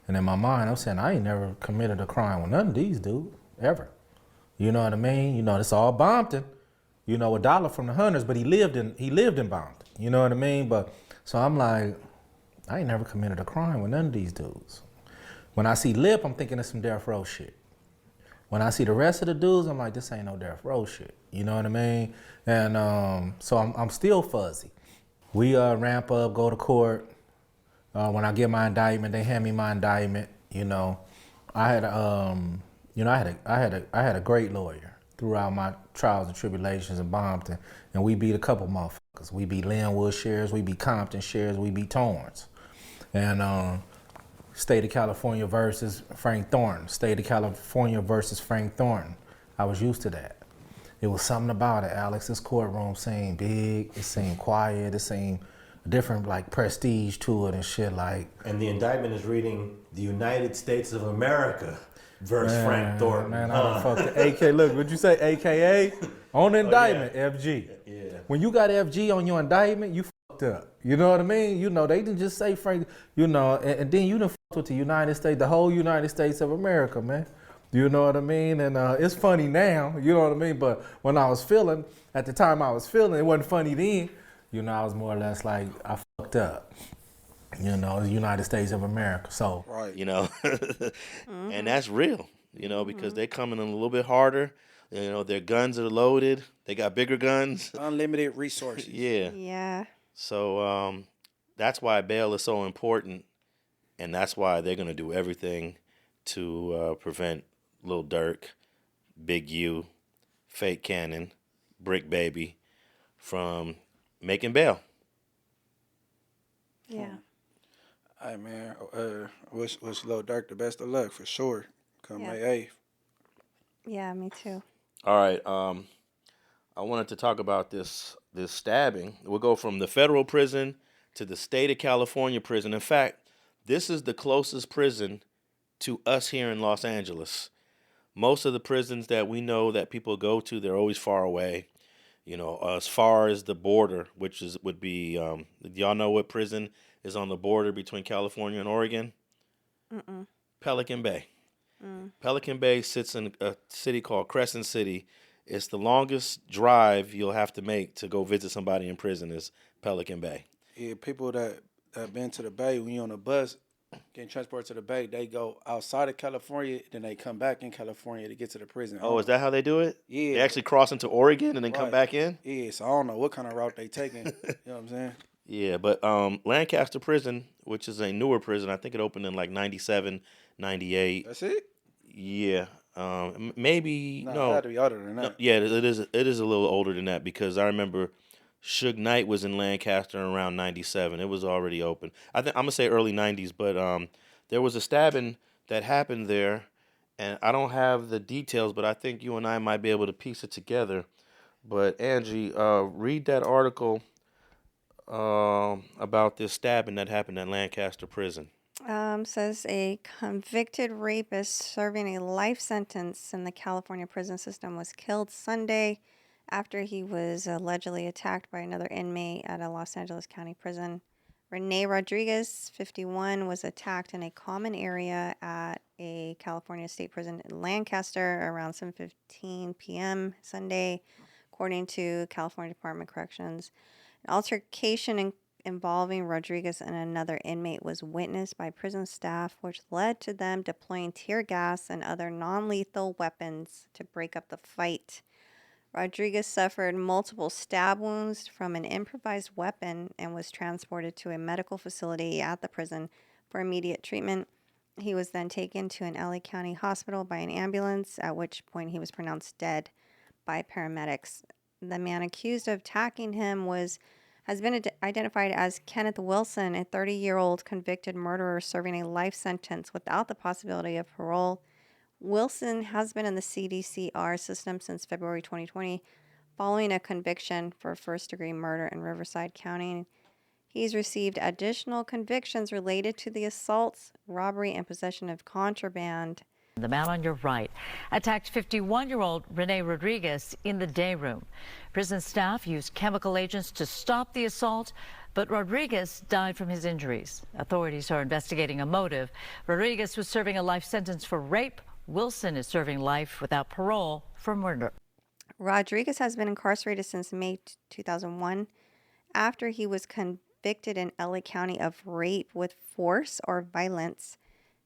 And in my mind, I'm saying, I ain't never committed a crime with none of these dudes, ever. You know what I mean? You know, it's all Bompton. You know, a Dollar from the Hunters, but he lived in Bompton. You know what I mean? But so I'm like, I ain't never committed a crime with none of these dudes. When I see Lip, I'm thinking it's some Death Row shit. When I see the rest of the dudes, I'm like, this ain't no Death Row shit. You know what I mean? And so I'm still fuzzy. We ramp up, go to court. When I get my indictment, they hand me my indictment. You know, I had a great lawyer throughout my trials and tribulations in Bompton, and we beat a couple motherfuckers. We beat Linwood shares, we beat Compton shares, we beat Torrance. And State of California versus Frank Thornton. State of California versus Frank Thornton. I was used to that. It was something about it, Alex. This courtroom seemed big, it seemed quiet, it seemed different, like, prestige to it and shit, like. And the indictment is reading the United States of America versus Frank Thornton. Man, I done fucked the AK. Look, what'd you say, AKA? On the indictment, FG. Yeah. When you got FG on your indictment, you fucked up. You know what I mean? You know, they didn't just say Frank, you know, and then you done fucked with the United States, the whole United States of America, man. You know what I mean? And it's funny now, you know what I mean? But when I was feeling, at the time I was feeling, it wasn't funny then. You know, I was more or less like, I fucked up. You know, the United States of America. So, Right. You know, and that's real, you know, because they're coming in a little bit harder. You know, their guns are loaded. They got bigger guns. Unlimited resources. Yeah. Yeah. So that's why bail is so important, and that's why they're going to do everything to prevent Lil Durk, Big U, Fake Cannon, Brick Baby from making bail. Yeah. Hey, man, wish Lil Durk the best of luck for sure. Come Yeah. May 8th. Yeah, me too. All right. I wanted to talk about this stabbing. We'll go from the federal prison to the state of California prison. In fact, this is the closest prison to us here in Los Angeles. Most of the prisons that we know that people go to, they're always far away. You know, as far as the border, which would be, y'all know what prison is on the border between California and Oregon? Mm-mm. Pelican Bay. Mm. Pelican Bay sits in a city called Crescent City. It's the longest drive you'll have to make to go visit somebody in prison is Pelican Bay. Yeah, people that been to the Bay, when you on a bus, getting transported to the Bay, they go outside of California, then they come back in California to get to the prison. Oh, is that how they do it? Yeah. They actually cross into Oregon and then come Right. back in? Yeah, so I don't know what kind of route they taking. You know what I'm saying? Yeah, but Lancaster Prison, which is a newer prison, I think it opened in like 97, 98. That's it? Yeah. Maybe, It no. had to be older than that. No, yeah, it is a little older than that because I remember Suge Knight was in Lancaster around 97. It was already open. I'm going to say early 90s, but there was a stabbing that happened there, and I don't have the details, but I think you and I might be able to piece it together. But Angee, read that article about this stabbing that happened at Lancaster Prison. Says a convicted rapist serving a life sentence in the California prison system was killed Sunday after he was allegedly attacked by another inmate at a Los Angeles County prison. Renee Rodriguez, 51, was attacked in a common area at a California state prison in Lancaster around 7:15 p.m. Sunday, according to California Department of Corrections. An altercation involving Rodriguez and another inmate was witnessed by prison staff, which led to them deploying tear gas and other non-lethal weapons to break up the fight. Rodriguez suffered multiple stab wounds from an improvised weapon and was transported to a medical facility at the prison for immediate treatment. He was then taken to an LA County hospital by an ambulance, at which point he was pronounced dead by paramedics. The man accused of attacking him has been identified as Kenneth Wilson, a 30-year-old convicted murderer serving a life sentence without the possibility of parole. Wilson has been in the CDCR system since February 2020, following a conviction for first-degree murder in Riverside County. He's received additional convictions related to the assaults, robbery, and possession of contraband. The man on your right attacked 51-year-old Renee Rodriguez in the day room. Prison staff used chemical agents to stop the assault, but Rodriguez died from his injuries. Authorities are investigating a motive. Rodriguez was serving a life sentence for rape. Wilson is serving life without parole for murder. Rodriguez has been incarcerated since May 2001 after he was convicted in LA County of rape with force or violence.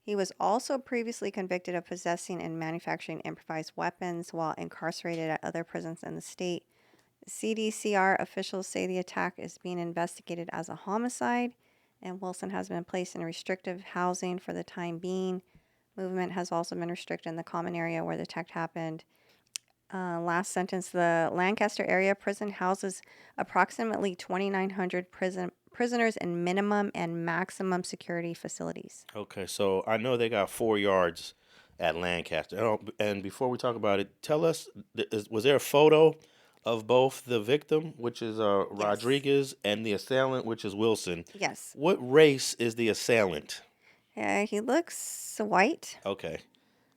He was also previously convicted of possessing and manufacturing improvised weapons while incarcerated at other prisons in the state. CDCR officials say the attack is being investigated as a homicide, and Wilson has been placed in restrictive housing for the time being. Movement has also been restricted in the common area where the attack happened. Last sentence, the Lancaster area prison houses approximately 2,900 prisoners in minimum and maximum security facilities. Okay, so I know they got 4 yards at Lancaster. And before we talk about it, tell us, was there a photo of both the victim, which is Rodriguez, and the assailant, which is Wilson? Yes. What race is the assailant? He looks white. Okay.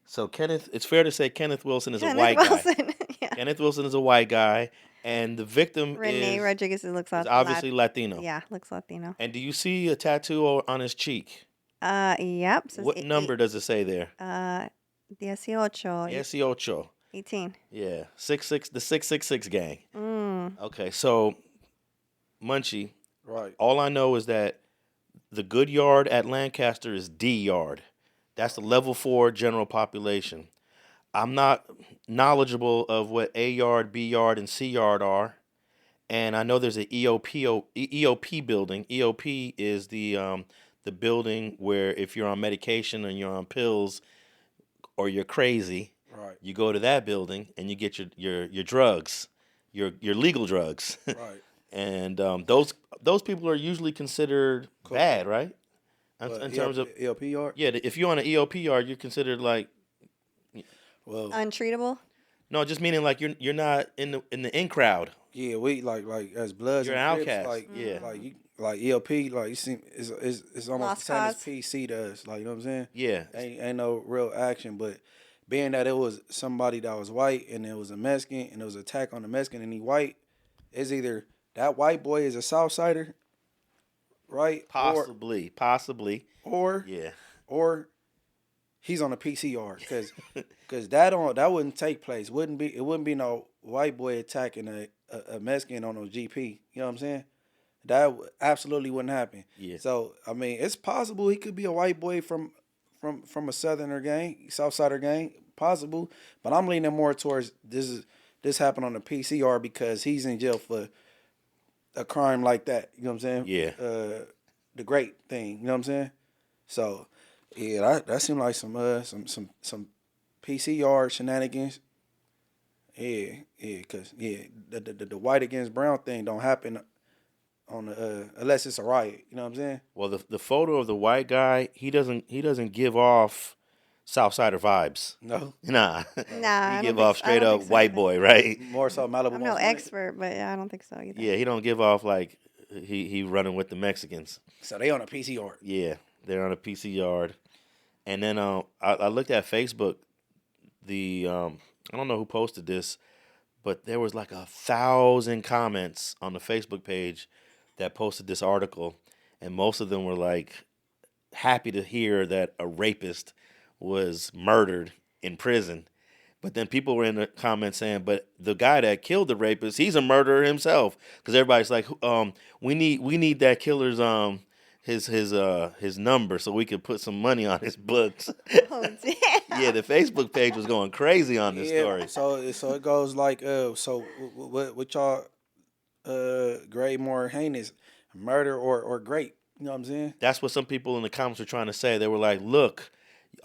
So it's fair to say Kenneth Wilson is a Kenneth white Wilson. guy. Yeah. Kenneth Wilson is a white guy, and the victim Renee Rodriguez looks is obviously Latino. Yeah, looks Latino. And do you see a tattoo on his cheek? Yep. What number does it say there? 18. 18. Yeah, 66, the 666 gang. Mm. Okay, so Munchie. Right. All I know is that the good yard at Lancaster is D yard. That's the level 4 general population. I'm not knowledgeable of what A yard, B yard, and C yard are. And I know there's an EOP building. EOP is the building where if you're on medication and you're on pills or you're crazy, right, you go to that building and you get your drugs, your legal drugs. Right. And those people are usually considered bad, right? In terms of EOP yard? Yeah, if you're on an EOP yard, you're considered like untreatable. No, just meaning like you're not in the in crowd. Yeah, we like as Bloods. You're and an Crips, outcast. like EOP, like you see, it's almost the same as PC does. Like, you know what I'm saying? Yeah. Ain't no real action, but being that it was somebody that was white and it was a Mexican and it was an attack on the Mexican and he white, it's either that white boy is a Southsider, right? Possibly. Or yeah. Or he's on a PCR because that wouldn't take place. It wouldn't be no white boy attacking a Mexican on no GP. You know what I'm saying? That absolutely wouldn't happen. Yeah. So I mean, it's possible he could be a white boy from a Southerner gang, Southsider gang, possible. But I'm leaning more towards this happened on the PCR because he's in jail for a crime like that. You know what I'm saying? Yeah. The great thing. You know what I'm saying? So yeah, that seemed like some PCR shenanigans. Yeah, cause the white against brown thing don't happen on unless it's a riot. You know what I'm saying? Well, the photo of the white guy, he doesn't give off Southsider vibes. No. Nah. He give off straight up white boy, right? More so Malibu. I'm no expert, but I don't think so either. Yeah, he don't give off like he running with the Mexicans. So they on a PCR. Yeah, they're on a PC yard. And then I looked at Facebook. I don't know who posted this, but there was like 1,000 comments on the Facebook page that posted this article, and most of them were like happy to hear that a rapist was murdered in prison. But then people were in the comments saying, "But the guy that killed the rapist, he's a murderer himself." Because everybody's like, we need that killer's his number so we could put some money on his books." Oh, damn. Yeah, the Facebook page was going crazy on this story. So it goes like so what y'all grade more heinous, murder or grape? You know what I'm saying? That's what some people in the comments were trying to say. They were like, "Look,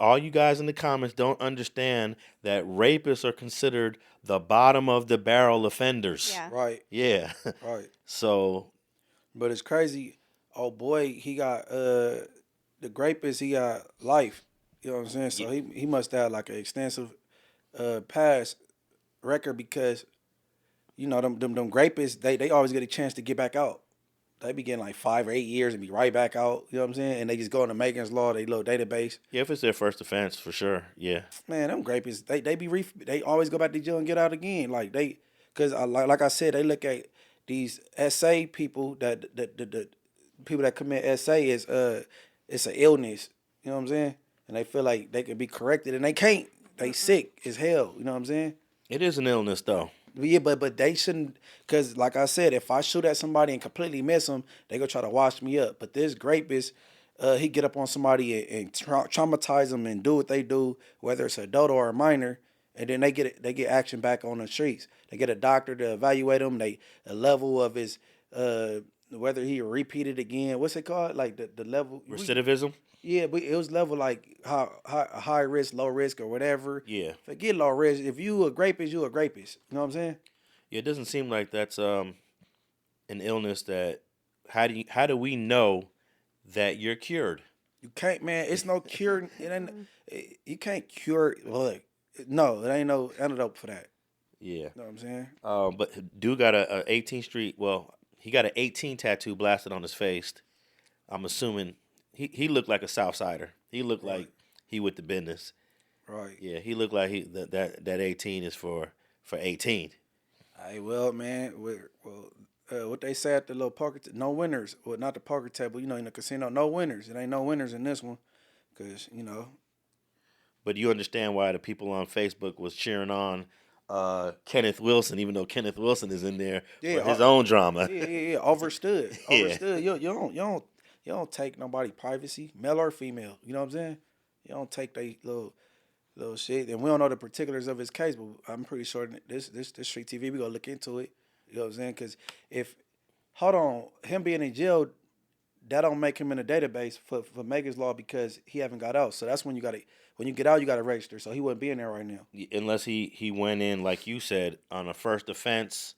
all you guys in the comments don't understand that rapists are considered the bottom of the barrel offenders." Yeah. Right. Yeah. Right. So, But it's crazy. Oh boy, he got the rapist. He got life. You know what I'm saying? So he must have like an extensive past record because you know them rapists they always get a chance to get back out. They be getting like 5 or 8 years and be right back out. You know what I'm saying? And they just go into Megan's Law, they little database. yeah, if it's their first offense, for sure. Yeah. Man, them rapists, they always go back to jail and get out again. Like cause like I said, they look at these SA people that the people that commit SA is it's an illness. You know what I'm saying? And they feel like they can be corrected and they can't. They sick as hell. You know what I'm saying? It is an illness, though. Yeah, but they shouldn't, because like I said, if I shoot at somebody and completely miss them, they gonna try to wash me up. But this rapist, he get up on somebody and traumatize them and do what they do, whether it's an adult or a minor, and then they get action back on the streets. They get a doctor to evaluate them. A level of his whether he repeat it again. What's it called? Like the level Recidivism? Yeah, but it was level like high risk, low risk, or whatever. Yeah. Forget low risk. If you a rapist, you a rapist. You know what I'm saying? Yeah, it doesn't seem like that's an illness that. How do we know that you're cured? You can't, man. It's no cure. It ain't. You can't cure. Look, no, it ain't no antidote for that. Yeah. You know what I'm saying? But dude got a 18th Street. Well, he got an 18 tattoo blasted on his face. I'm assuming he looked like a Southsider. He looked like he with the business. Right. Yeah, he looked like that 18 is for 18. Hey, well, man. What they say at the little poker, no winners. Well, not the poker table. You know, in the casino, no winners. It ain't no winners in this one, cause you know. But you understand why the people on Facebook was cheering on Kenneth Wilson, even though Kenneth Wilson is in there for his own drama. Yeah. Overstood. You don't take nobody privacy, male or female. You know what I'm saying? You don't take they little shit. And we don't know the particulars of his case, but I'm pretty sure this Street TV, we gonna look into it. You know what I'm saying? Because him being in jail, that don't make him in a database for Megan's Law because he haven't got out. So that's when when you get out, you gotta register. So he wouldn't be in there right now. Unless he went in, like you said, on a first offense,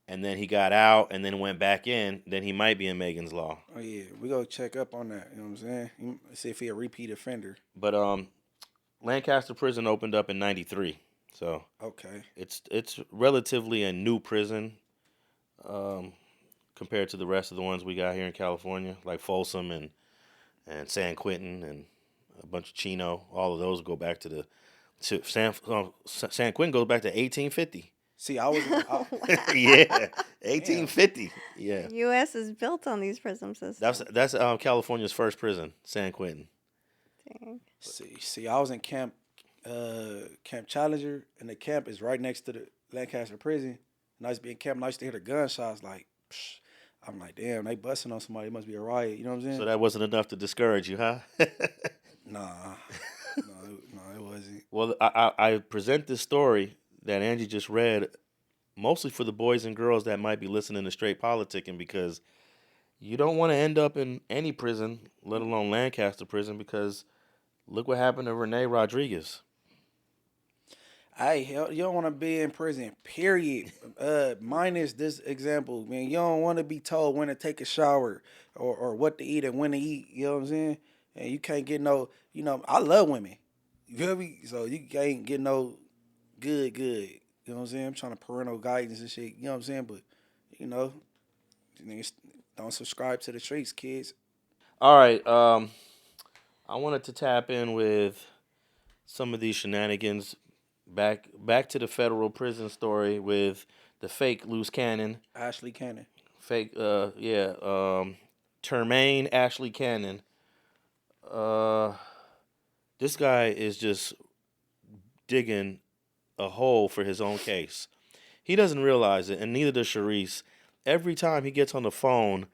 and then he got out and then went back in, then he might be in Megan's Law. Oh yeah, we go check up on that. You know what I'm saying? See if he a repeat offender. But Lancaster prison opened up in '93, so okay, it's relatively a new prison compared to the rest of the ones we got here in California, like Folsom and San Quentin and a bunch of Chino. All of those go back to San Quentin goes back to 1850. See, I was yeah, 1850. Yeah, The U.S. is built on these prison systems. that's California's first prison, San Quentin. Dang. See, I was in Camp Challenger, and the camp is right next to the Lancaster prison. And I used to be in camp, and I used to hear the gunshots. Like, I'm like, damn, they busting on somebody. It must be a riot. You know what I'm saying? So that wasn't enough to discourage you, huh? Nah, no, it wasn't. Well, I present this story that Angee just read mostly for the boys and girls that might be listening to Straight Politicking, because you don't want to end up in any prison, let alone Lancaster prison, because look what happened to Renee Rodriguez. Hey, hell, you don't want to be in prison, period. Minus this example, man. You don't want to be told when to take a shower or what to eat and when to eat. You know what I'm saying? And you can't get no, I love women. You feel me? So you can't get no good. You know what I'm saying? I'm trying to parental guidance and shit. You know what I'm saying? But, niggas don't subscribe to the streets, kids. All right. I wanted to tap in with some of these shenanigans. Back to the federal prison story with the fake Luce Cannon. Ashley Cannon. Fake, Termaine Ashley Cannon. This guy is just digging a hole for his own case. He doesn't realize it, and neither does Charisse. Every time he gets on the phone,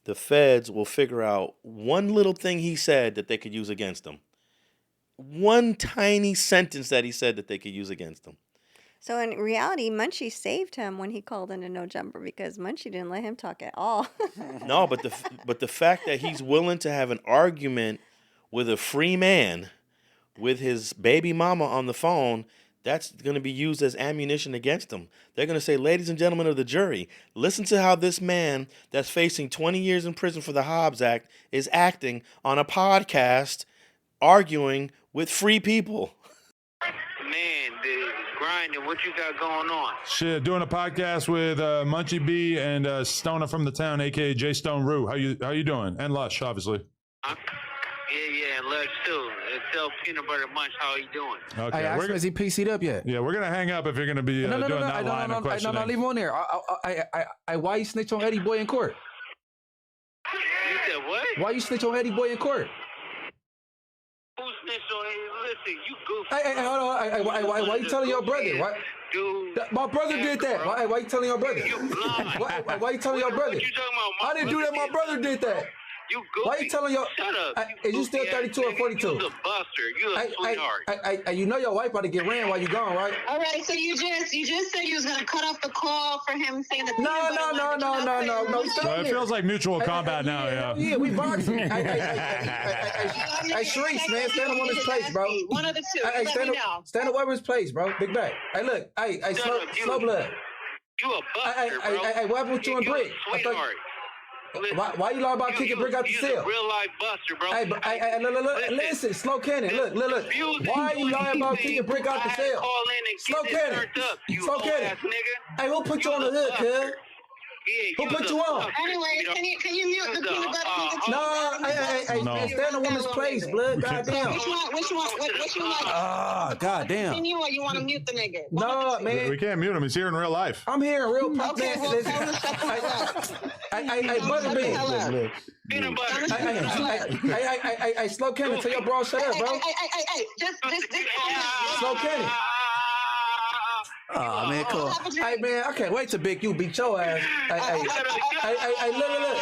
the feds will figure out one little thing he said that they could use against him. One tiny sentence that he said that they could use against him. So in reality, Munchie saved him when he called into No Jumper because Munchie didn't let him talk at all. No, but the fact that he's willing to have an argument with a free man, with his baby mama on the phone, that's going to be used as ammunition against him. They're going to say, ladies and gentlemen of the jury, listen to how this man that's facing 20 years in prison for the Hobbs Act is acting on a podcast arguing with free people. Man, the grinding, what you got going on? Shit, doing a podcast with Munchie B and Stoner from the town, aka J Stone Rue. How you doing? And Lush, obviously. Yeah, and Lush too. Tell Peanut Butter Munch how he doing. Okay, Hey, ask him, is he PC'd up yet? yeah, we're gonna hang up if you're gonna be doing that line of questioning. No, leave him on there. Why you snitch on Eddie Boy in court? You said what? Why you snitch on Eddie Boy in court? Who snitched on him? Listen, you goofy. Hey, hold on. Why you telling your brother? Why? Dude. My brother did that. Why you telling your brother? You blind. Why you telling your brother? What you talking about? I didn't do that. My brother did that. You goofy. Why you telling your? Shut up. Is you still 32 or 42? You a buster. You a sweetheart. You know your wife about to get ran while you gone, right? All right, so you just said you was gonna cut off the call for him saying that. No. It feels like mutual combat now. Yeah. Yeah, we boxing. Hey, Charisse, man, stand up on his place, bro. One of the two. Hey, stand up over his place, bro. Big back. Hey, look. Hey, slow blood. You a buster, bro. Hey, what happened with you and Brick? Sweetheart. Why you lie about kicking Brick out the cell? You a real life buster, bro. Hey, look, listen, Slow Cannon, look. Why you lying about kicking Brick out the cell? Slow Cannon, Slow Cannon. Hey, we'll put you on the hood, cuz. Who put you on? Anyway, can you mute the peanut butter? No, hey, stand in woman's place, blood. Goddamn. Which one? Ah, goddamn. Continue or you want to mute the nigga? No, man. We can't mute him. He's here in real life. I'm here in real life. Okay, well, tell him to shut the fuck up. Hey, Butterbean. Peanut butter. Hey, Slow Cannon, tell your bro shut up, bro. Hey, just Slow Cannon. Oh man, cool. Hey man, I can't wait to Big U beat your ass. Hey, look.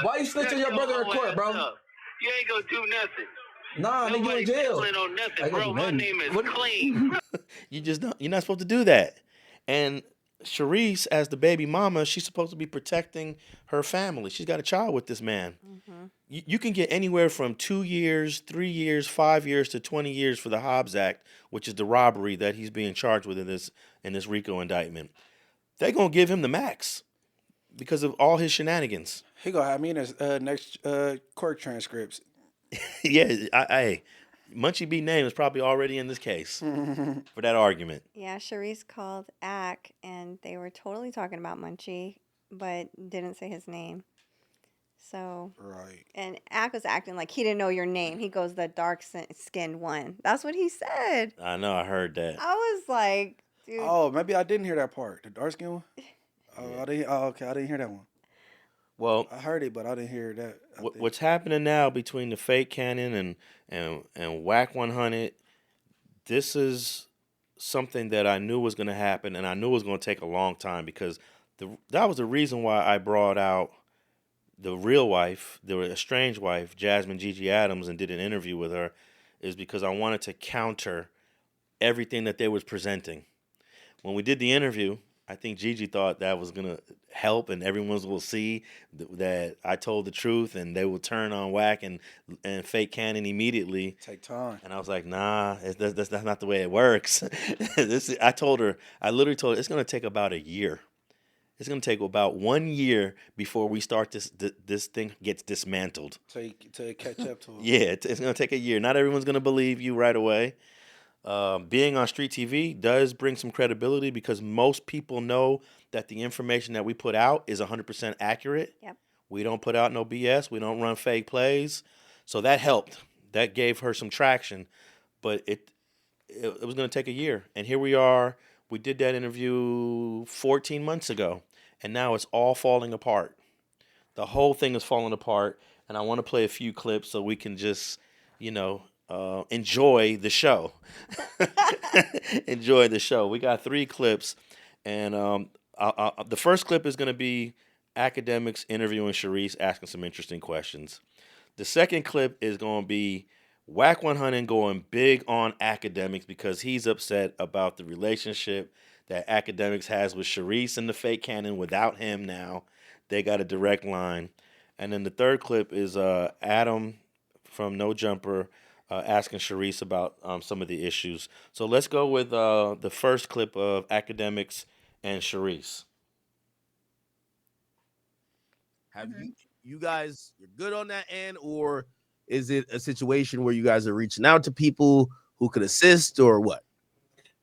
Why you snitching your brother in court, bro? You ain't gonna do nothing. Nah, nigga, you in jail. On nothing, bro. My name is clean. You're not supposed to do that. And Charisse, as the baby mama, she's supposed to be protecting her family. She's got a child with this man. Mm-hmm. You can get anywhere from 2 years, 3 years, 5 years to 20 years for the Hobbs Act, which is the robbery that he's being charged with in this RICO indictment. They're going to give him the max because of all his shenanigans. He going to have me in his next court transcripts. Yeah, Munchie B name is probably already in this case for that argument. Yeah, Charisse called Ak, and they were totally talking about Munchie, but didn't say his name. So, right. And Ak was acting like he didn't know your name. He goes, the dark-skinned one. That's what he said. I know, I heard that. I was like, dude. Oh, maybe I didn't hear that part. The dark-skinned one? Okay, I didn't hear that one. Well, I heard it, but I didn't hear that. What's happening now between the fake Cannon and Wack100, this is something that I knew was going to happen, and I knew it was going to take a long time because that was the reason why I brought out the real wife, the estranged wife, Jasmine Gigi Adams, and did an interview with her, is because I wanted to counter everything that they was presenting. When we did the interview, I think Gigi thought that was going to help and everyone will see that I told the truth and they will turn on Wack and fake Cannon immediately. Take time. And I was like, nah, that's not the way it works. I literally told her, it's going to take about a year. It's going to take about 1 year before we start this thing gets dismantled. To catch up to it. Yeah, it's going to take a year. Not everyone's going to believe you right away. Being on street TV does bring some credibility because most people know that the information that we put out is 100% accurate. Yep. We don't put out no BS. We don't run fake plays. So that helped. That gave her some traction. But it was going to take a year. And here we are. We did that interview 14 months ago. And now it's all falling apart. The whole thing is falling apart, and I want to play a few clips so we can just, enjoy the show. Enjoy the show. We got 3 clips, and the first clip is going to be Akademiks interviewing Charisse, asking some interesting questions. The second clip is going to be Wack100 going big on Akademiks because he's upset about the relationship that Akademiks has with Charisse and the fake Cannon. Without him now, they got a direct line. And then the third clip is Adam from No Jumper asking Charisse about some of the issues. So let's go with the first clip of Akademiks and Charisse. Have you guys, you're good on that end, or is it a situation where you guys are reaching out to people who could assist, or what?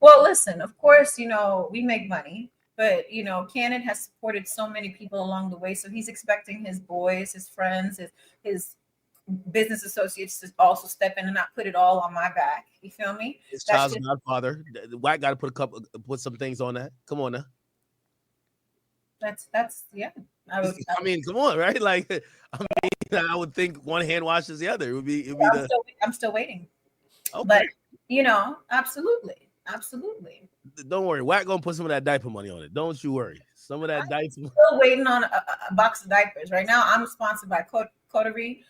Well, listen, of course, we make money, but, Cannon has supported so many people along the way. So he's expecting his boys, his friends, his business associates to also step in and not put it all on my back. You feel me? His child's godfather. Wack got to put some things on that. Come on now. That's yeah. I mean, come on, right? Like, I would think one hand washes the other. I'm still waiting. Okay. But absolutely. Don't worry, Wack gonna put some of that diaper money on it. Don't you worry. Some of that diaper. Still waiting on a box of diapers. Right now, I'm sponsored by Coterie.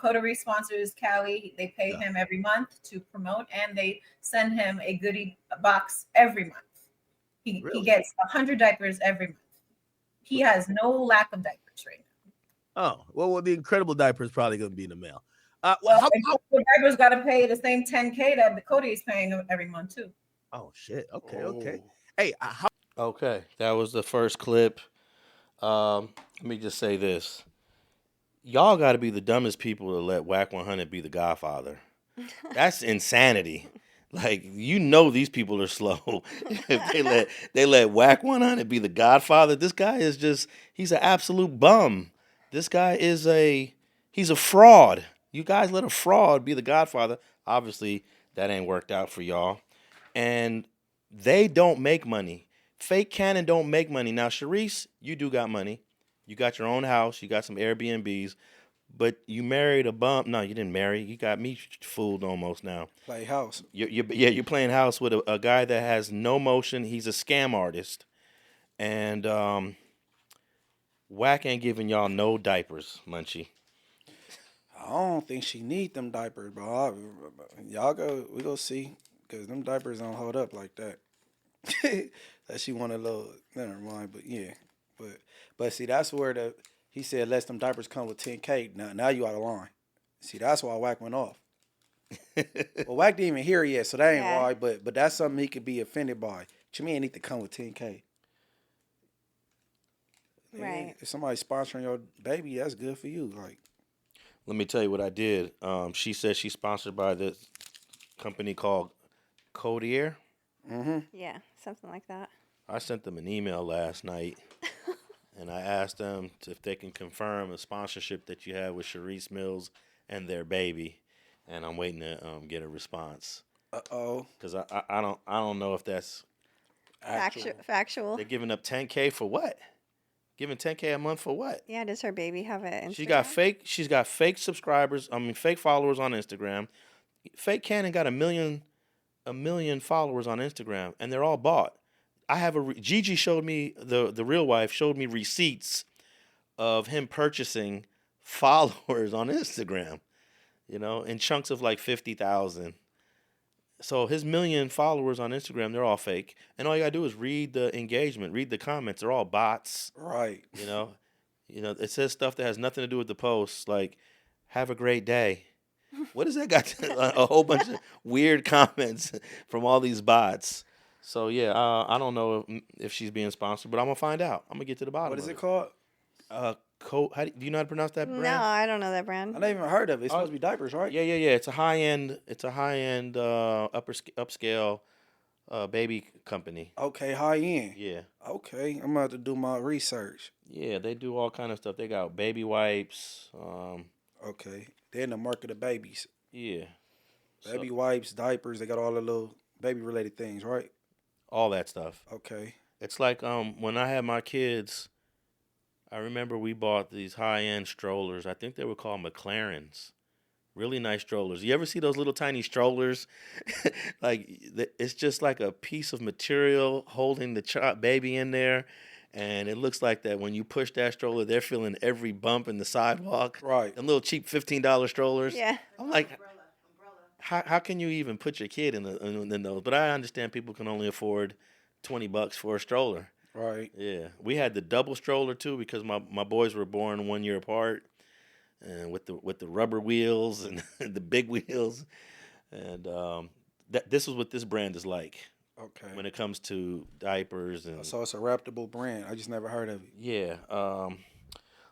Coterie sponsors Cali. They pay him every month to promote, and they send him a goodie box every month. He gets 100 diapers every month. He has no lack of diapers right now. Oh, well, the incredible diaper is probably going to be in the mail. The diapers got to pay the same $10K that the Cody is paying every month too. Oh shit! Okay. Hey, Okay, that was the first clip. Let me just say this: y'all got to be the dumbest people to let Wack100 be the godfather. That's insanity. Like, these people are slow. If they let Wack100 be the godfather. This guy is he's an absolute bum. This guy he's a fraud. You guys let a fraud be the godfather. Obviously, that ain't worked out for y'all. And they don't make money. Fake Cannon don't make money. Now, Charisse, you do got money. You got your own house. You got some Airbnbs. But you married a bum. No, you didn't marry. You got me fooled almost now. Play house. You're playing house with a guy that has no motion. He's a scam artist. And Wack ain't giving y'all no diapers, Munchie. I don't think she need them diapers, bro. We go see. Because them diapers don't hold up like that. That she want a little, never mind. But yeah. But see, that's where he said, let them diapers come with 10K. Now you out of line. See, that's why Wack went off. Well, Wack didn't even hear it yet, so that ain't why. But that's something he could be offended by. To me, it need to come with 10K. Right. If somebody's sponsoring your baby, that's good for you. Like, let me tell you what I did. She said she's sponsored by this company called Codier. Yeah, something like that. I sent them an email last night. And I asked them if they can confirm a sponsorship that you have with Charisse Mills and their baby, and I'm waiting to get a response. Because I don't know if that's factual. They're giving up 10K for what? Giving 10K a month for what? Yeah, does her baby have an Instagram? She's got fake subscribers. Fake followers on Instagram. Fake Cannon got a million followers on Instagram, and they're all bought. I have Gigi showed me, the real wife showed me receipts of him purchasing followers on Instagram, in chunks of like 50,000. So his million followers on Instagram, they're all fake. And all you gotta do is read the engagement, read the comments. They're all bots. Right. It says stuff that has nothing to do with the posts, like, have a great day. What does that got to, a whole bunch of weird comments from all these bots. So, yeah, I don't know if she's being sponsored, but I'm going to find out. I'm going to get to the bottom what of is it. it called? Do you know how to pronounce that brand? No, I don't know that brand. I never even heard of it. It's supposed to be diapers, right? Yeah. It's a high-end upscale baby company. Okay, high-end. Yeah. Okay, I'm about to do my research. Yeah, they do all kind of stuff. They got baby wipes. Okay, they're in the market of babies. Yeah. Baby wipes, diapers. They got all the little baby-related things, right? All that stuff. Okay. It's like when I had my kids, I remember we bought these high-end strollers. I think they were called McLarens. Really nice strollers. You ever see those little tiny strollers? It's just like a piece of material holding the baby in there. And it looks like that when you push that stroller, they're feeling every bump in the sidewalk. Right. The little cheap $15 strollers. Yeah. I'm like, how can you even put your kid in those? But I understand people can only afford $20 for a stroller. Right. Yeah. We had the double stroller too because my boys were born 1 year apart. And with the rubber wheels and the big wheels. And this is what this brand is like. Okay. When it comes to diapers and So it's a reputable brand. I just never heard of it. yeah. All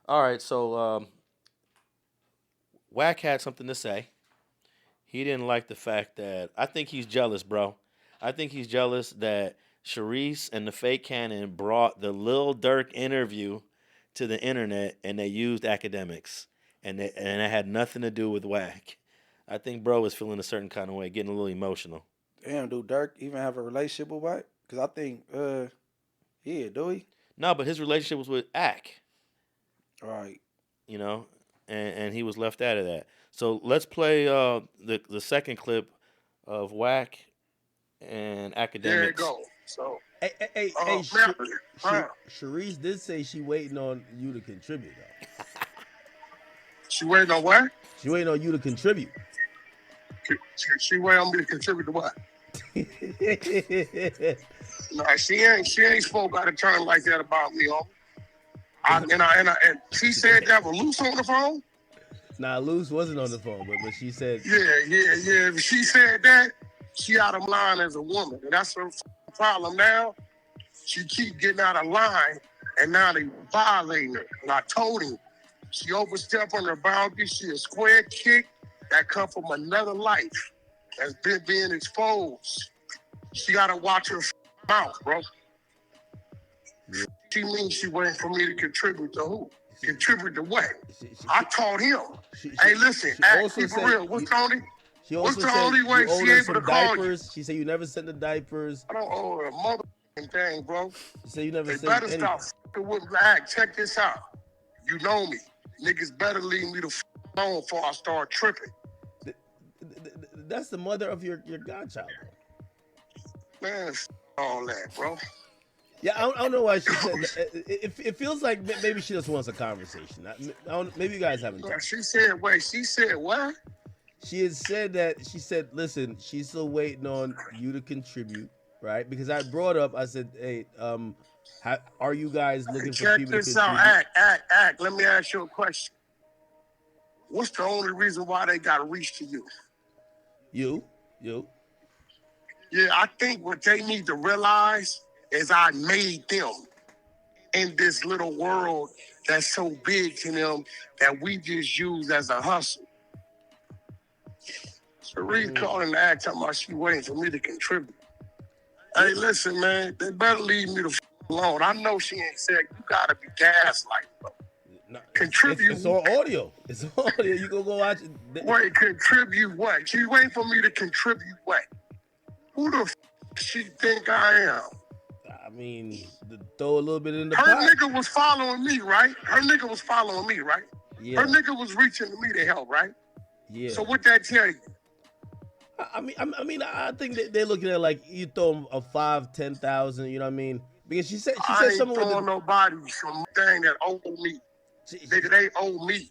right. So Wack had something to say. He didn't like the fact that I think he's jealous, bro. I think he's jealous that Charisse and the fake Cannon brought the Lil Durk interview to the internet and they used Akademiks and it had nothing to do with Wack. I think bro is feeling a certain kind of way, getting a little emotional. Damn, do Durk even have a relationship with Wack? Because I think, yeah, do he? No, but his relationship was with Ak. Right. You know, and he was left out of that. So let's play the second clip of Wack and Akademiks. There you go. So, Hey, Charisse did say she waiting on you to contribute, though. She waiting on what? She waiting on you to contribute. She waiting on me to contribute to what? No, she ain't spoke out of turn like that about me, and she said that with Luce on the phone. Nah, Luce wasn't on the phone, but she said. Yeah. If she said that, she out of line as a woman, and that's her problem now. She keep getting out of line, and now they violating her. And I told him, she overstepped on her boundaries. She a square kick that come from another life that's been being exposed. She gotta watch her mouth, bro. Yeah. She means she waiting for me to contribute to who? Contribute to what? I taught him. Hey, listen, keep it real. What's Tony? She also What's the only way you she able to call diapers. you? She said you never sent the diapers. I don't owe her a motherfucking thing, bro. She said you never they sent better anything. stop f***ing with Black. Check this out. You know me. Niggas better leave me the f*** alone before I start tripping. That's the mother of your godchild. Man, all that, bro. Yeah, I don't know why she said that. It feels like maybe she just wants a conversation. Maybe you guys haven't talked. She said what? She had said that, she said, listen, she's still waiting on you to contribute, right? Because I brought up, I said, hey, are you guys looking for people to contribute? Check this out, Act. Let me ask you a question. What's the only reason why they got to reach to you? You. Yeah, I think what they need to realize is I made them in this little world that's so big to them that we just use as a hustle. Charisse calling the act talking about she waiting for me to contribute. Hey, listen, man, they better leave me the f alone. I know she ain't said you gotta be gaslighting, bro. No, contribute. It's on audio. It's on audio. You go watch it. Wait, contribute what? She waiting for me to contribute what? Who the f she think I am? I mean, throw a little bit in the Her pot. nigga was following me, right? Yeah. Her nigga was reaching to me to help, right? Yeah. So what that tell you? I I think they're looking at like you throw them a 5,000-10,000. You know what I mean? Because she said I ain't something with throwing nobody some thing that owe me. Nigga, they owe me.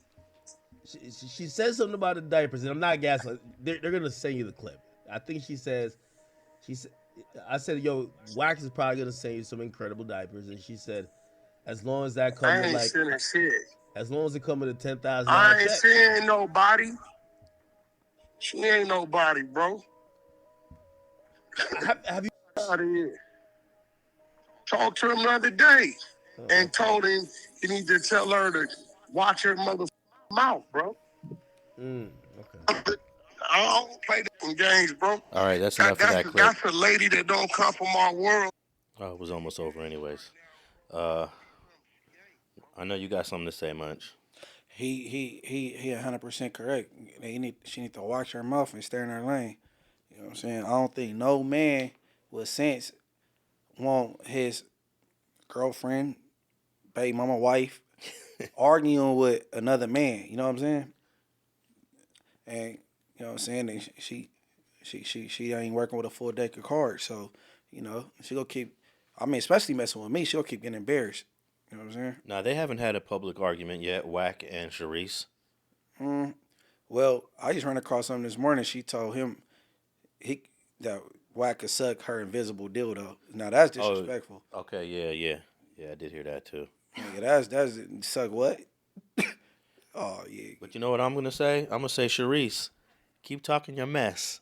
She says something about the diapers, and I'm not gaslighting. They're gonna send you the clip. I think she says, I said, yo, Wack is probably gonna send you some incredible diapers, and she said, as long as that comes with like, as long as it comes with a $10,000 I ain't check. seeing nobody. She ain't nobody, bro. Have you out of here? Talked to him the other day and told him he need to tell her to watch her mouth, bro. Okay. I don't play them games, bro. All right, that's enough of that clip. That's a lady that don't come from our world. Oh, it was almost over anyways. I know you got something to say, Munch. He 100% correct. She need to watch her mouth and stay in her lane. You know what I'm saying? I don't think no man with sense want his girlfriend, baby mama, wife, arguing with another man. You know what I'm saying? And you know what I'm saying? And she ain't working with a full deck of cards. So you know she gonna keep. I mean, especially messing with me, she'll keep getting embarrassed. You know what I'm saying? Now they haven't had a public argument yet. Wack and Charisse. Well, I just ran across something this morning. She told him that Wack could suck her invisible dildo. Now that's disrespectful. Oh, okay, yeah. I did hear that too. Yeah, that's suck what? Oh yeah. But you know what I'm gonna say? I'm gonna say, Charisse, keep talking your mess,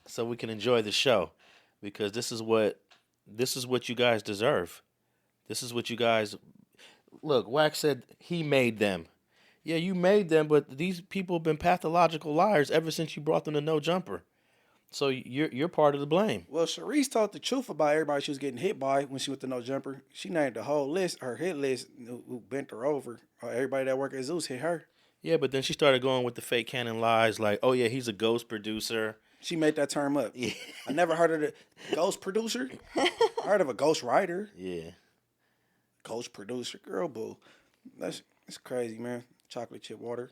so we can enjoy the show, because this is what you guys deserve. This is what you guys. Look, Wack said he made them. Yeah, you made them, but these people have been pathological liars ever since you brought them to No Jumper. So you're part of the blame. Well, Charisse told the truth about everybody she was getting hit by when she went to No Jumper. She named the whole list, her hit list, who bent her over. Everybody that worked at Zeus hit her. Yeah, but then she started going with the fake canon lies, like, oh yeah, he's a ghost producer. She made that term up. Yeah. I never heard of the ghost producer. I heard of a ghost writer. Yeah. Ghost producer, girl, boo. That's crazy, man. Chocolate chip water.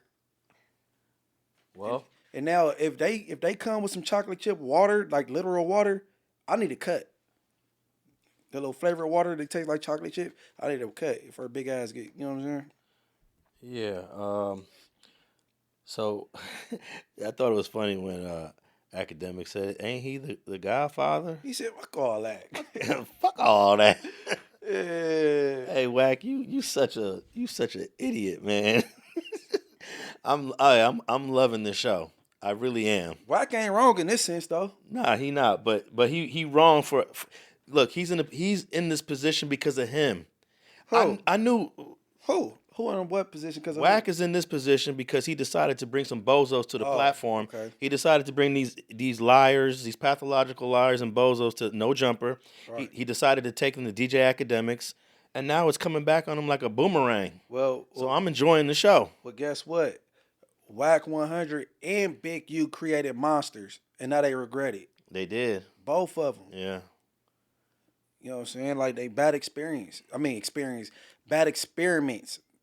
Well, and now if they come with some chocolate chip water, like literal water, I need a cut. The little flavored water that tastes like chocolate chip, I need a cut if her big ass get. You know what I'm saying? Yeah. So I thought it was funny when Akademiks said, "Ain't he the godfather?" He said, "Fuck all that." Fuck all that. Yeah. Hey, Wack, you such an idiot, man. I'm loving the show. I really am. Wack ain't wrong in this sense, though. Nah, he not. But he wrong for. Look, he's in this position because of him. Who? I knew. Who in what position? Because Wack is in this position because he decided to bring some bozos to the platform. Okay. He decided to bring these liars, these pathological liars and bozos to No Jumper. Right. He decided to take them to DJ Akademiks, and now it's coming back on him like a boomerang. Well, so I'm enjoying the show. Well, guess what? Wack100 and Big U created monsters, and now they regret it. They did. Both of them. Yeah. You know what I'm saying? Like they bad experiments.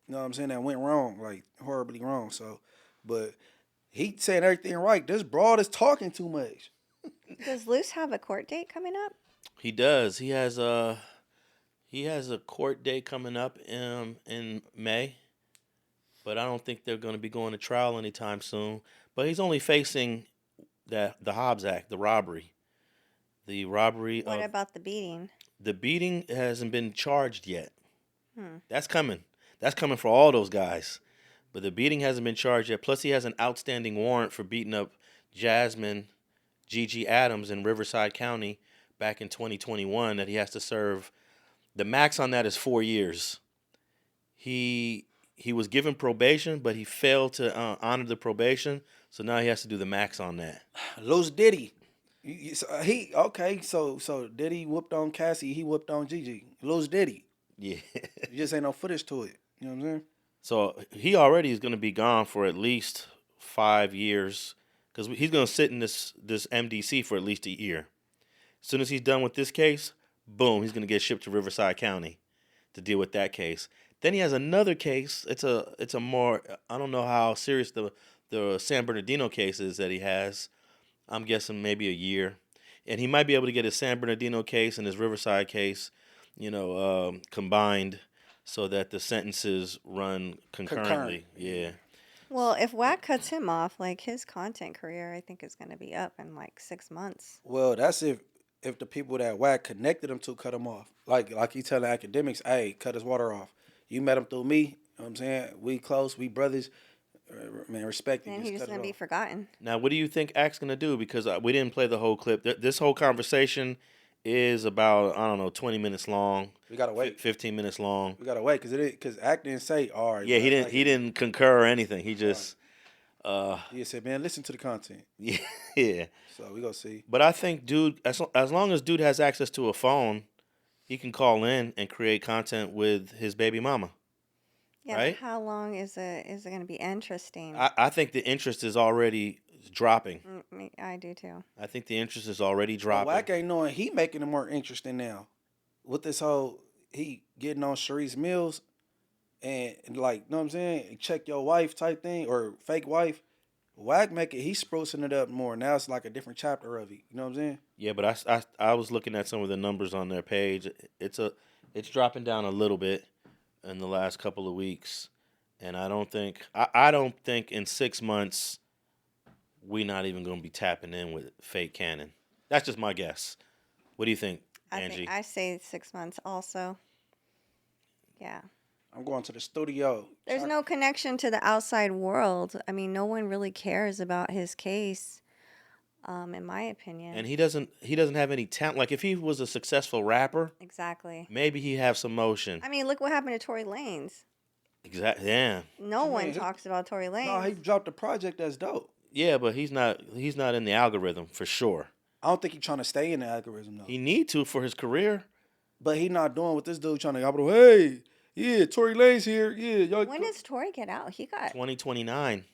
You know what I'm saying? That went wrong, like horribly wrong. So, but he saying everything right. This broad is talking too much. Does Luce have a court date coming up? He does. He has a court date coming up in May, but I don't think they're going to be going to trial anytime soon. But he's only facing the Hobbs Act, the robbery. The robbery. What about the beating? The beating hasn't been charged yet. That's coming. That's coming for all those guys. But the beating hasn't been charged yet. Plus, he has an outstanding warrant for beating up Jasmine, Gigi Adams in Riverside County back in 2021 that he has to serve. The max on that is 4 years. He was given probation, but he failed to honor the probation. So now he has to do the max on that. Luce Diddy. So Diddy whooped on Cassie. He whooped on Gigi. Luce Diddy. Yeah. You just ain't no footage to it. You know what I'm saying? So he already is going to be gone for at least 5 years because he's going to sit in this MDC for at least a year. As soon as he's done with this case, boom, he's going to get shipped to Riverside County to deal with that case. Then he has another case. It's a more, I don't know how serious the San Bernardino case is that he has. I'm guessing maybe a year. And he might be able to get his San Bernardino case and his Riverside case, combined so that the sentences run concurrently. Yeah. Well, if Wack cuts him off, like his content career, I think is going to be up in like 6 months. Well, that's if the people that Wack connected him to cut him off. Like he telling Akademiks, hey, cut his water off. You met him through me. You know what I'm saying? We close, we brothers. Man, respect you. And he's just going to be forgotten. Now, what do you think Act's going to do? Because we didn't play the whole clip. This whole conversation is about, 20 minutes long. We got to wait. 15 minutes long. We got to wait because Act didn't say, all right. Yeah, he didn't concur or anything. He just... he said, man, listen to the content. Yeah. So we going to see. But I think dude, as long as dude has access to a phone, he can call in and create content with his baby mama. Yeah, right? But how long is it going to be interesting? I think the interest is already dropping. I do too. I think the interest is already dropping. Wack ain't knowing he making it more interesting now. With this whole, he getting on Charisse Mills and like, know what I'm saying? Check your wife type thing or fake wife. Wack make it, he's sprucing it up more. Now it's like a different chapter of it. You know what I'm saying? Yeah, but I was looking at some of the numbers on their page. It's dropping down a little bit in the last couple of weeks, and I don't think in 6 months we not even going to be tapping in with fake Cannon. That's just my guess. What do you think, Angee? I say 6 months also. Yeah. I'm going to the studio. There's no connection to the outside world. I mean, no one really cares about his case, in my opinion. And he doesn't have any talent. Like if he was a successful rapper, Exactly. maybe he'd have some motion. I mean, look what happened to Tory Lanez. Exactly. Yeah. No one talks about Tory Lanez. No, he dropped a project that's dope. Yeah, but he's not in the algorithm for sure. I don't think he's trying to stay in the algorithm though. He need to for his career. But he not doing what this dude trying to go, hey, yeah, Tory Lanez here. Yeah, y'all. When does Tory get out? He got 2029.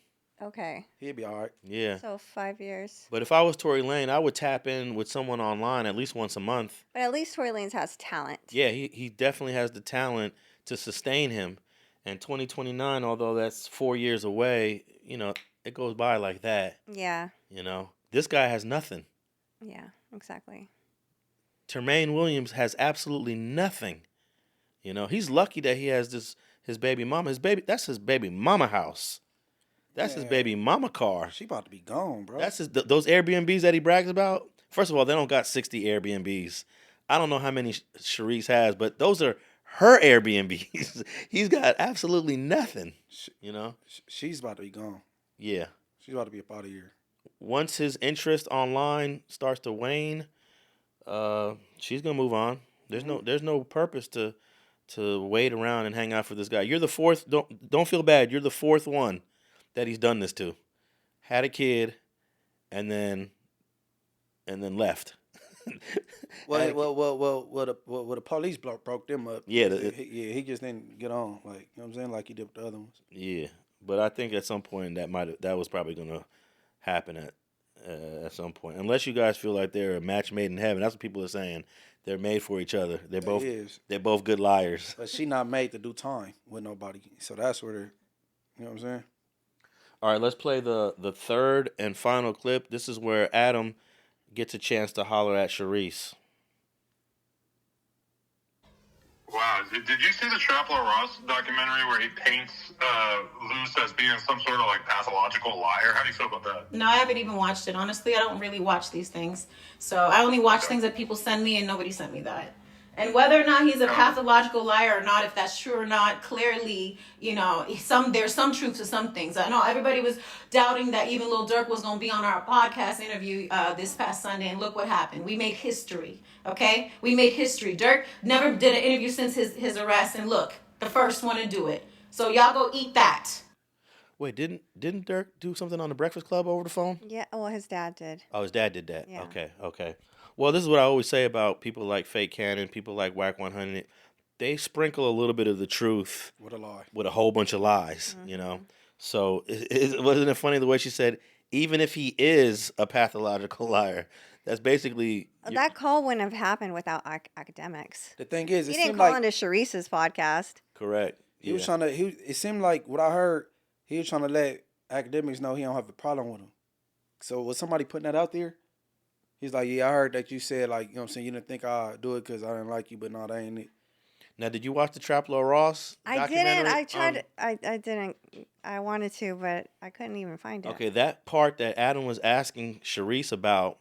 Okay. He'll be all right. Yeah. So 5 years. But if I was Tory Lane, I would tap in with someone online at least once a month. But at least Tory Lanez has talent. Yeah, he definitely has the talent to sustain him. And 2029, although that's 4 years away, it goes by like that. Yeah. This guy has nothing. Yeah, exactly. Termaine Williams has absolutely nothing. He's lucky that he has his baby mama. That's his baby mama house. That's his baby mama car. She about to be gone, bro. That's those Airbnbs that he brags about. First of all, they don't got 60 Airbnbs. I don't know how many Charisse has, but those are her Airbnbs. He's got absolutely nothing. She's about to be gone. Yeah. She's about to be up out of here. Once his interest online starts to wane, she's gonna move on. There's no purpose to wait around and hang out for this guy. You're the fourth. Don't feel bad. You're the fourth one that he's done this to. Had a kid, and then left. The police broke them up. Yeah, he just didn't get on. Like, you know what I'm saying, like he did with the other ones. Yeah, but I think at some point that was probably gonna happen at some point. Unless you guys feel like they're a match made in heaven. That's what people are saying. They're made for each other. They're both good liars. But she not made to do time with nobody. So that's where they're, you know what I'm saying? All right, let's play the third and final clip. This is where Adam gets a chance to holler at Charisse. Wow, did you see the Traplo Ross documentary where he paints Luce as being some sort of like pathological liar? How do you feel about that? No, I haven't even watched it. Honestly, I don't really watch these things. So I only watch things that people send me, and nobody sent me that. And whether or not he's a pathological liar or not, if that's true or not, clearly, there's some truth to some things. I know everybody was doubting that even Lil Durk was going to be on our podcast interview this past Sunday, and look what happened. We made history, okay? We made history. Durk never did an interview since his arrest, and look, the first one to do it. So y'all go eat that. Wait, didn't Durk do something on the Breakfast Club over the phone? Yeah, well, his dad did. Oh, his dad did that. Yeah. Okay. Well, this is what I always say about people like Fake Cannon, people like Wack100. They sprinkle a little bit of the truth with a lie, with a whole bunch of lies. So wasn't it funny the way she said, even if he is a pathological liar, that's basically that call wouldn't have happened without Akademiks. The thing is, he didn't call into Charisse's podcast. Correct. He was trying to. It seemed like what I heard. He was trying to let Akademiks know he don't have a problem with him. So was somebody putting that out there? He's like, yeah, I heard that you said, like, you know what I'm saying, you didn't think I'd do it because I didn't like you, but no, that ain't it. Now, did you watch the Traplo Ross documentary? I tried. I didn't. I wanted to, but I couldn't even find it. Okay, that part that Adam was asking Charisse about,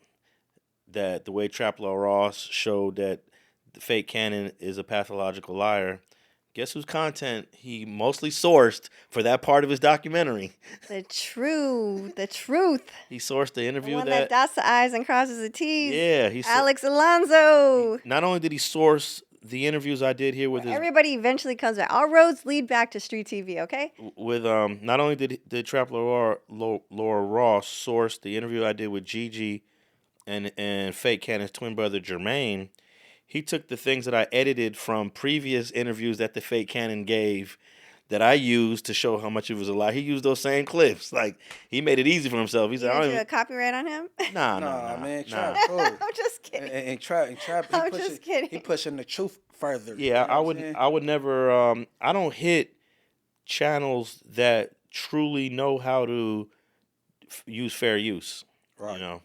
that the way Traplo Ross showed that the Fake Cannon is a pathological liar, guess whose content he mostly sourced for that part of his documentary? The truth. He sourced the interview the one that dots the I's and crosses the T's. Yeah, Alex Alonso. Not only did he source the interviews I did here with everybody eventually comes back. All roads lead back to Street TV. Okay. With not only did Traplo Ross source the interview I did with Gigi and Fake Cannon's twin brother Jermaine, he took the things that I edited from previous interviews that the Fake Cannon gave that I used to show how much it was a lie. He used those same clips. Like, he made it easy for himself. He said, "I don't even copyright on him." Nah, man. Nah. I'm just kidding. And Trap. I'm just kidding. He pushing the truth further. Yeah, you know I would never. I don't hit channels that truly know how to use fair use, Right. you know.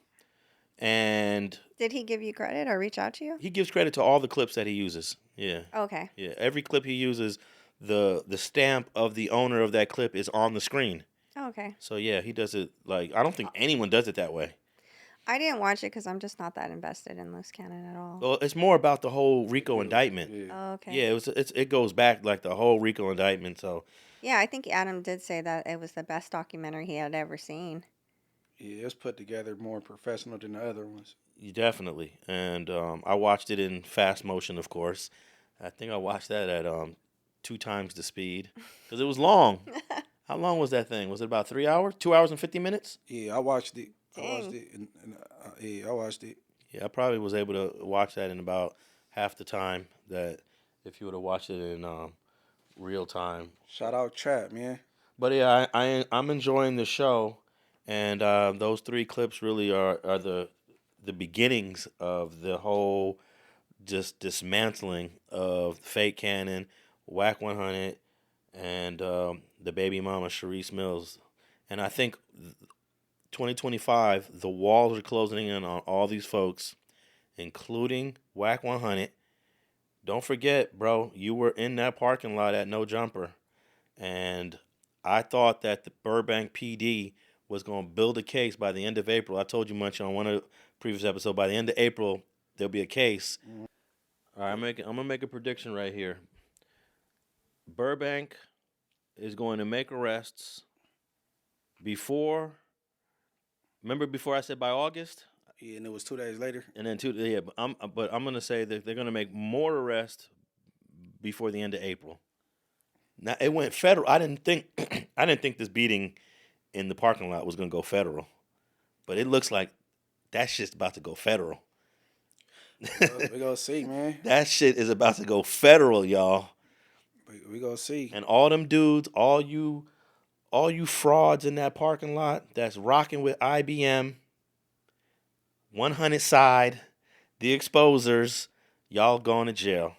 And Did he give you credit or reach out to you? he gives credit to all the clips that he uses. Yeah. Okay. Yeah. Every clip he uses, the stamp of the owner of that clip is on the screen. Oh, okay. So yeah, he does it like I don't think anyone does it that way. I didn't watch it because I'm just not that invested in Luce Cannon at all. Well, it's more about the whole RICO indictment. Yeah. Oh, okay. Yeah, it goes back like the whole RICO indictment. So Yeah, I think Adam did say that it was the best documentary he had ever seen. Yeah, it's put together more professional than the other ones. definitely, and I watched it in fast motion, of course. I think I watched that at 2 times the speed because it was long. How long was that thing? Was it about 3 hours? 2 hours and 50 minutes? Yeah, I watched it. Dang. I watched it. Yeah, I watched it. Yeah, I probably was able to watch that in about half the time that if you would have watched it in real time. Shout out Chat, man. But yeah, I'm enjoying the show, and those 3 clips really are the beginnings of the whole just dismantling of fake Cannon, Wack100, and the baby mama Charisse Mills. And I think 2025, the walls are closing in on all these folks, including Wack100. Don't forget, bro, you were in that parking lot at No Jumper, and I thought that the Burbank PD was going to build a case by the end of April. I told you much on one of the previous episodes. By the end of April, there'll be a case. All right, I'm going to make a prediction right here. Burbank is going to make arrests before. Remember before I said by August? Yeah, and it was 2 days later. And then but I'm going to say that they're going to make more arrests before the end of April. Now it went federal. I didn't think this beating in the parking lot was going to go federal, but it looks like that shit's about to go federal. We gonna see, man. That shit is about to go federal, y'all. We gonna see. And all them dudes, all you frauds in that parking lot that's rocking with IBM, 100 side, the exposers, y'all going to jail.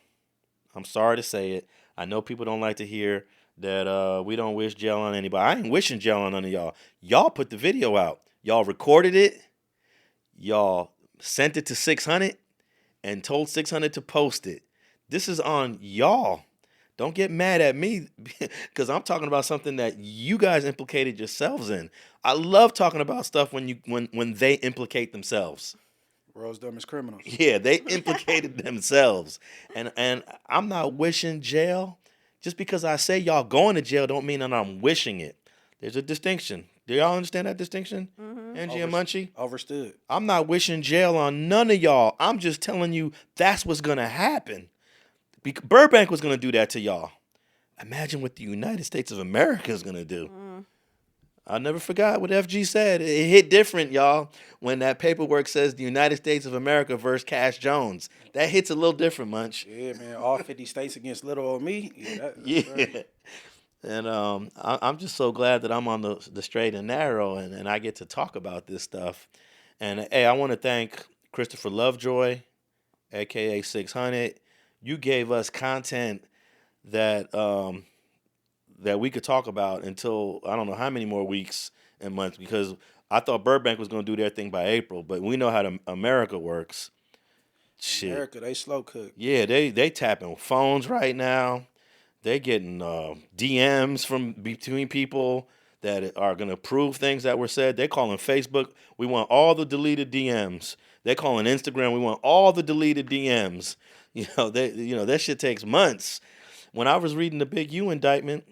I'm sorry to say it. I know people don't like to hear that we don't wish jail on anybody. I ain't wishing jail on none of y'all. Y'all put the video out. Y'all recorded it. Y'all sent it to 600 and told 600 to post it. This is on y'all. Don't get mad at me because I'm talking about something that you guys implicated yourselves in. I love talking about stuff when they implicate themselves. World's dumbest criminals. Yeah, they implicated themselves. And I'm not wishing jail. Just because I say y'all going to jail don't mean that I'm wishing it. There's a distinction. Do y'all understand that distinction? Mm-hmm. Angie and Munchie? Overstood. I'm not wishing jail on none of y'all. I'm just telling you that's what's going to happen. Burbank was going to do that to y'all. Imagine what the United States of America is going to do. I never forgot what FG said. It hit different, y'all, when that paperwork says the United States of America versus Cash Jones. That hits a little different, Munch. Yeah, man. All 50 states against little old me. Yeah. Right. And I'm just so glad that I'm on the straight and narrow and I get to talk about this stuff. And, hey, I want to thank Christopher Lovejoy, a.k.a. 600. You gave us content that that we could talk about until I don't know how many more weeks and months because I thought Burbank was going to do their thing by April, but we know how America works. Shit. America, they slow cook. Yeah, they tapping phones right now. They getting DMs from between people that are going to prove things that were said. They calling Facebook, we want all the deleted DMs. They calling Instagram, we want all the deleted DMs. That shit takes months. When I was reading the Big U indictment,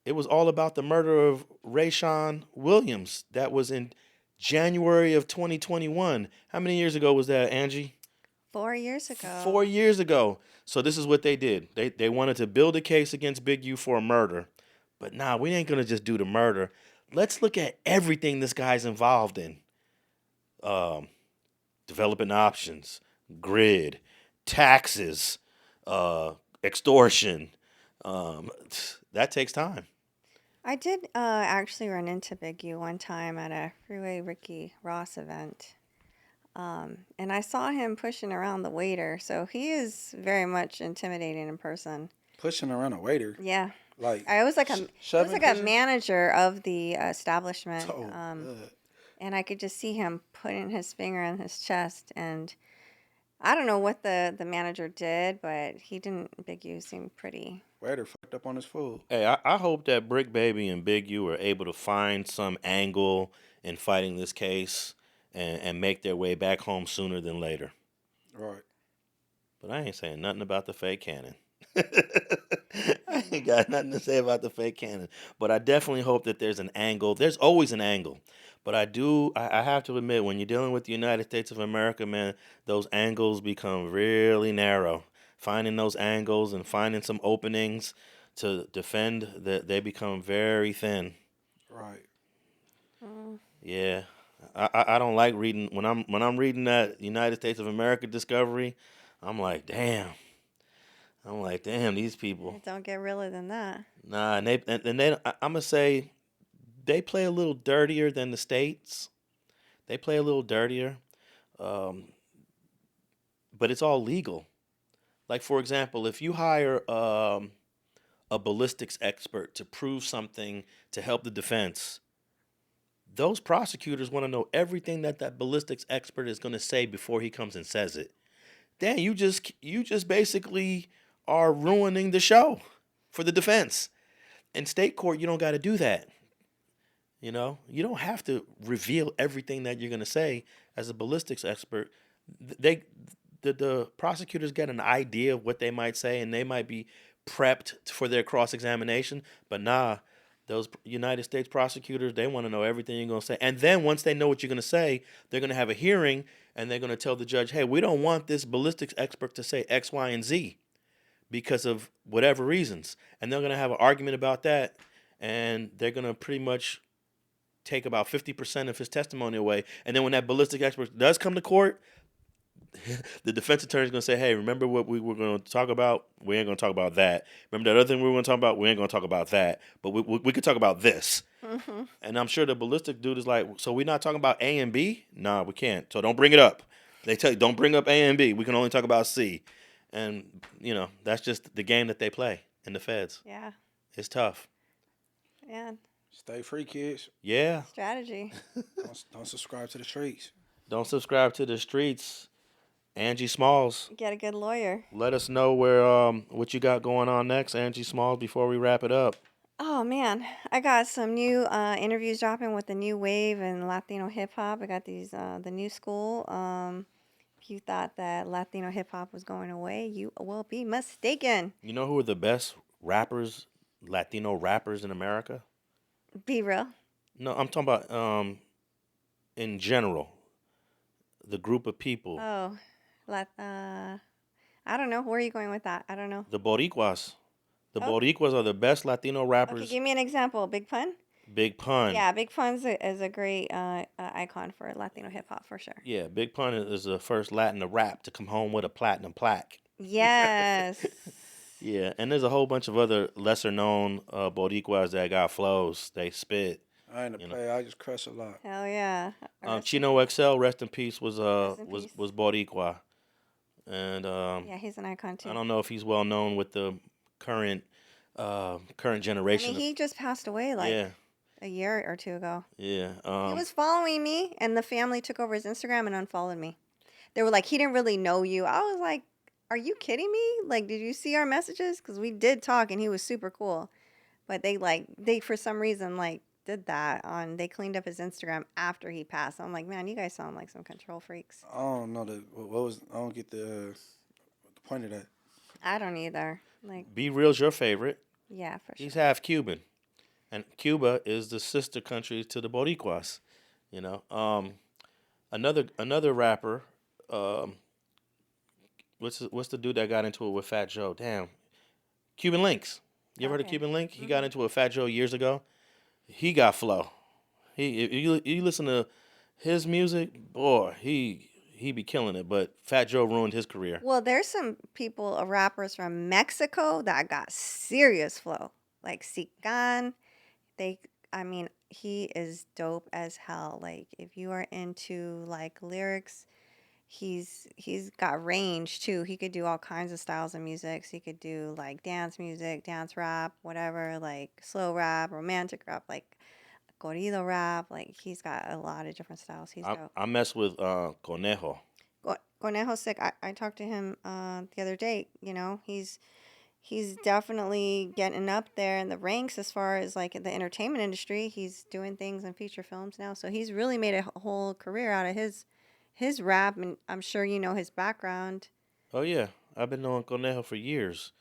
it was all about the murder of Rayshawn Williams. That was in January of 2021. How many years ago was that, Angie? 4 years ago. 4 years ago. So this is what they did. They wanted to build a case against Big U for a murder. But nah, we ain't going to just do the murder. Let's look at everything this guy's involved in. Developing options, grid, taxes, extortion. That takes time. I did actually run into Big U one time at a Freeway Ricky Ross event. And I saw him pushing around the waiter. So he is very much intimidating in person. Pushing around a waiter? Yeah. Like I was like a manager of the establishment, Oh, and I could just see him putting his finger on his chest, and I don't know what the manager did, but he didn't. Big U seemed pretty. waiter fucked up on his food. Hey, I hope that Brick Baby and Big U are able to find some angle in fighting this case and make their way back home sooner than later. Right. But I ain't saying nothing about the fake cannon. I ain't got nothing to say about the fake cannon. But I definitely hope that there's an angle. There's always an angle. But I have to admit, when you're dealing with the United States of America, man, those angles become really narrow. Finding those angles and finding some openings to defend, they become very thin. Right. Yeah. I don't like reading when I'm reading that United States of America discovery, I'm like, damn, these people. It don't get realer than that. Nah, and they I'm gonna say they play a little dirtier than the states. They play a little dirtier, but it's all legal. Like, for example, if you hire a ballistics expert to prove something to help the defense, those prosecutors want to know everything that ballistics expert is going to say before he comes and says it. Dan, you just basically are ruining the show for the defense. In state court, you don't got to do that. You know, you don't have to reveal everything that you're going to say as a ballistics expert. The prosecutors get an idea of what they might say, and they might be prepped for their cross-examination. But nah, those United States prosecutors, they want to know everything you're going to say. And then once they know what you're going to say, they're going to have a hearing, and they're going to tell the judge, hey, we don't want this ballistics expert to say X, Y, and Z because of whatever reasons. And they're going to have an argument about that, and they're going to pretty much take about 50% of his testimony away. And then when that ballistic expert does come to court, the defense attorney is going to say, hey, remember what we were going to talk about? We ain't going to talk about that. Remember that other thing we were going to talk about? We ain't going to talk about that. But we could talk about this. Mm-hmm. And I'm sure the ballistic dude is like, so we're not talking about A and B? Nah, we can't. So don't bring it up. They tell you, don't bring up A and B. We can only talk about C. And, you know, that's just the game that they play in the feds. Yeah. It's tough. Yeah. Stay free, kids. Yeah. Strategy. Don't subscribe to the streets. Don't subscribe to the streets. Angee Smallz. Get a good lawyer. Let us know where what you got going on next, Angee Smallz, before we wrap it up. Oh man, I got some new interviews dropping with the new wave and Latino hip hop. I got these the new school. If you thought that Latino hip hop was going away, you will be mistaken. You know who are the best rappers, Latino rappers in America? Be real. No, I'm talking about in general, the group of people. Oh. I don't know. Where are you going with that? I don't know. The Boricuas. The Boricuas are the best Latino rappers. Okay, give me an example. Big Pun? Big Pun. Yeah, Big Pun is a great icon for Latino hip hop for sure. Yeah, Big Pun is the first Latin to rap to come home with a platinum plaque. Yes. Yeah, and there's a whole bunch of other lesser known Boricuas that got flows. They spit. I ain't a player. I just crush a lot. Hell yeah. Chino XL, rest in peace, was Boricua. And yeah, he's an icon too. I don't know if he's well known with the current generation. I mean, he just passed away a year or two ago. Yeah. He was following me, and the family took over his Instagram and unfollowed me. They were like, he didn't really know you. I was like, are you kidding me? Like, did you see our messages? Because we did talk, and he was super cool. But they for some reason did that they cleaned up his Instagram after he passed. I'm like, man, you guys sound like some control freaks. I don't know I don't get the point of that. I don't either. Like, Be Real's your favorite. Yeah, for sure. He's half Cuban, and Cuba is the sister country to the Boricuas. You know, another rapper. What's the dude that got into it with Fat Joe? Damn, Cuban Links. You ever heard of Cuban Link? He got into it with Fat Joe years ago. He got flow. You listen to his music, boy, he be killing it. But Fat Joe ruined his career. Well, there's some people, rappers from Mexico that got serious flow, like Sican. He is dope as hell. Like, if you are into lyrics, he's got range too. He could do all kinds of styles of music. So he could do like dance music, dance rap, whatever, like slow rap, romantic rap, like corrido rap. Like he's got a lot of different styles. He's dope. I mess with Conejo. Conejo's sick. I talked to him the other day. You know, he's definitely getting up there in the ranks as far as like the entertainment industry. He's doing things in feature films now, so he's really made a whole career out of his rap, and I'm sure you know his background. Oh yeah, I've been knowing Conejo for years.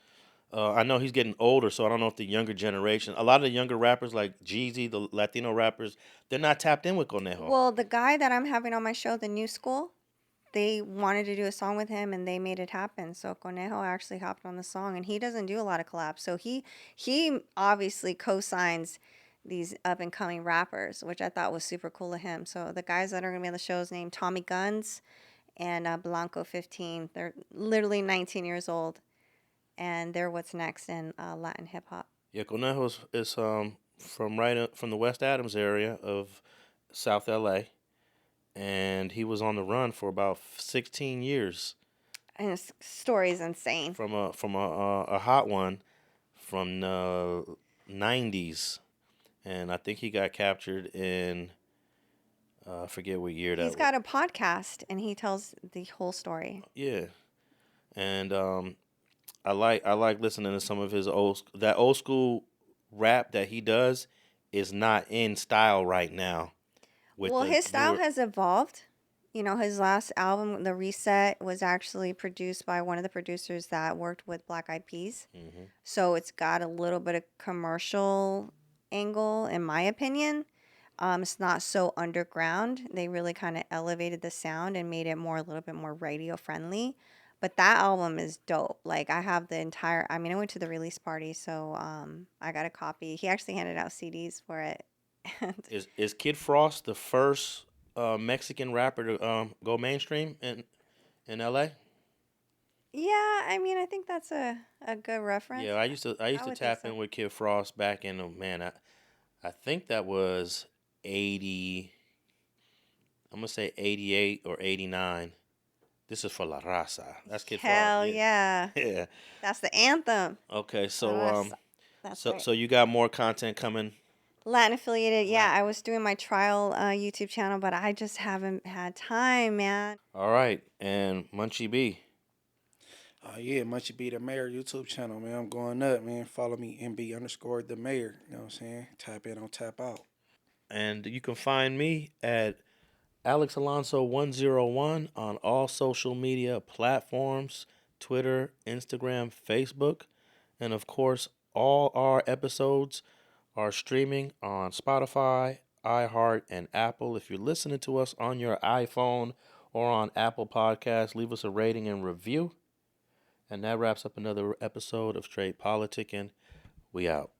I know he's getting older, so I don't know if the younger generation, a lot of the younger rappers like Gigi, the Latino rappers, they're not tapped in with Conejo. Well, the guy that I'm having on my show, The New School, they wanted to do a song with him and they made it happen. So Conejo actually hopped on the song, and he doesn't do a lot of collabs. So he obviously co-signs these up and coming rappers, which I thought was super cool of him. So the guys that are going to be on the show is named Tommy Guns and Blanco 15. They're literally 19 years old, and they're what's next in Latin hip hop. Yeah, Conejo is from the West Adams area of South LA, and he was on the run for about 16 years. And his story is insane. From a hot one from the 90s, and I think he got captured in I forget what year that was. He's got a podcast and he tells the whole story. Yeah, and I like listening to some of his old school rap that he does is not in style right now. Well, his style has evolved. You know, his last album, The Reset, was actually produced by one of the producers that worked with Black Eyed Peas. Mm-hmm. So it's got a little bit of commercial angle, in my opinion. It's not so underground. They really kind of elevated the sound and made it a little bit more radio friendly. But that album is dope. Like, I have the entire, I went to the release party, so I got a copy. He actually handed out CDs for it. Is Kid Frost the first Mexican rapper to go mainstream in LA? Yeah, I think that's a good reference. Yeah, I used to tap in with Kid Frost back in I think that was 80. I'm gonna say 88 or 89. This is for La Raza. That's Kid Frost. Hell yeah. Yeah. That's the anthem. Okay, so That's right. so you got more content coming. Latin affiliated, yeah. I was doing my trial YouTube channel, but I just haven't had time, man. All right, and Munchie B. Yeah, Munchie B, the mayor YouTube channel, man. I'm going up, man. Follow me, MB_the mayor. You know what I'm saying? Tap in on tap out. And you can find me at Alex Alonso 101 on all social media platforms, Twitter, Instagram, Facebook, and of course, all our episodes are streaming on Spotify, iHeart, and Apple. If you're listening to us on your iPhone or on Apple Podcasts, leave us a rating and review. And that wraps up another episode of Straight Politicking. We out.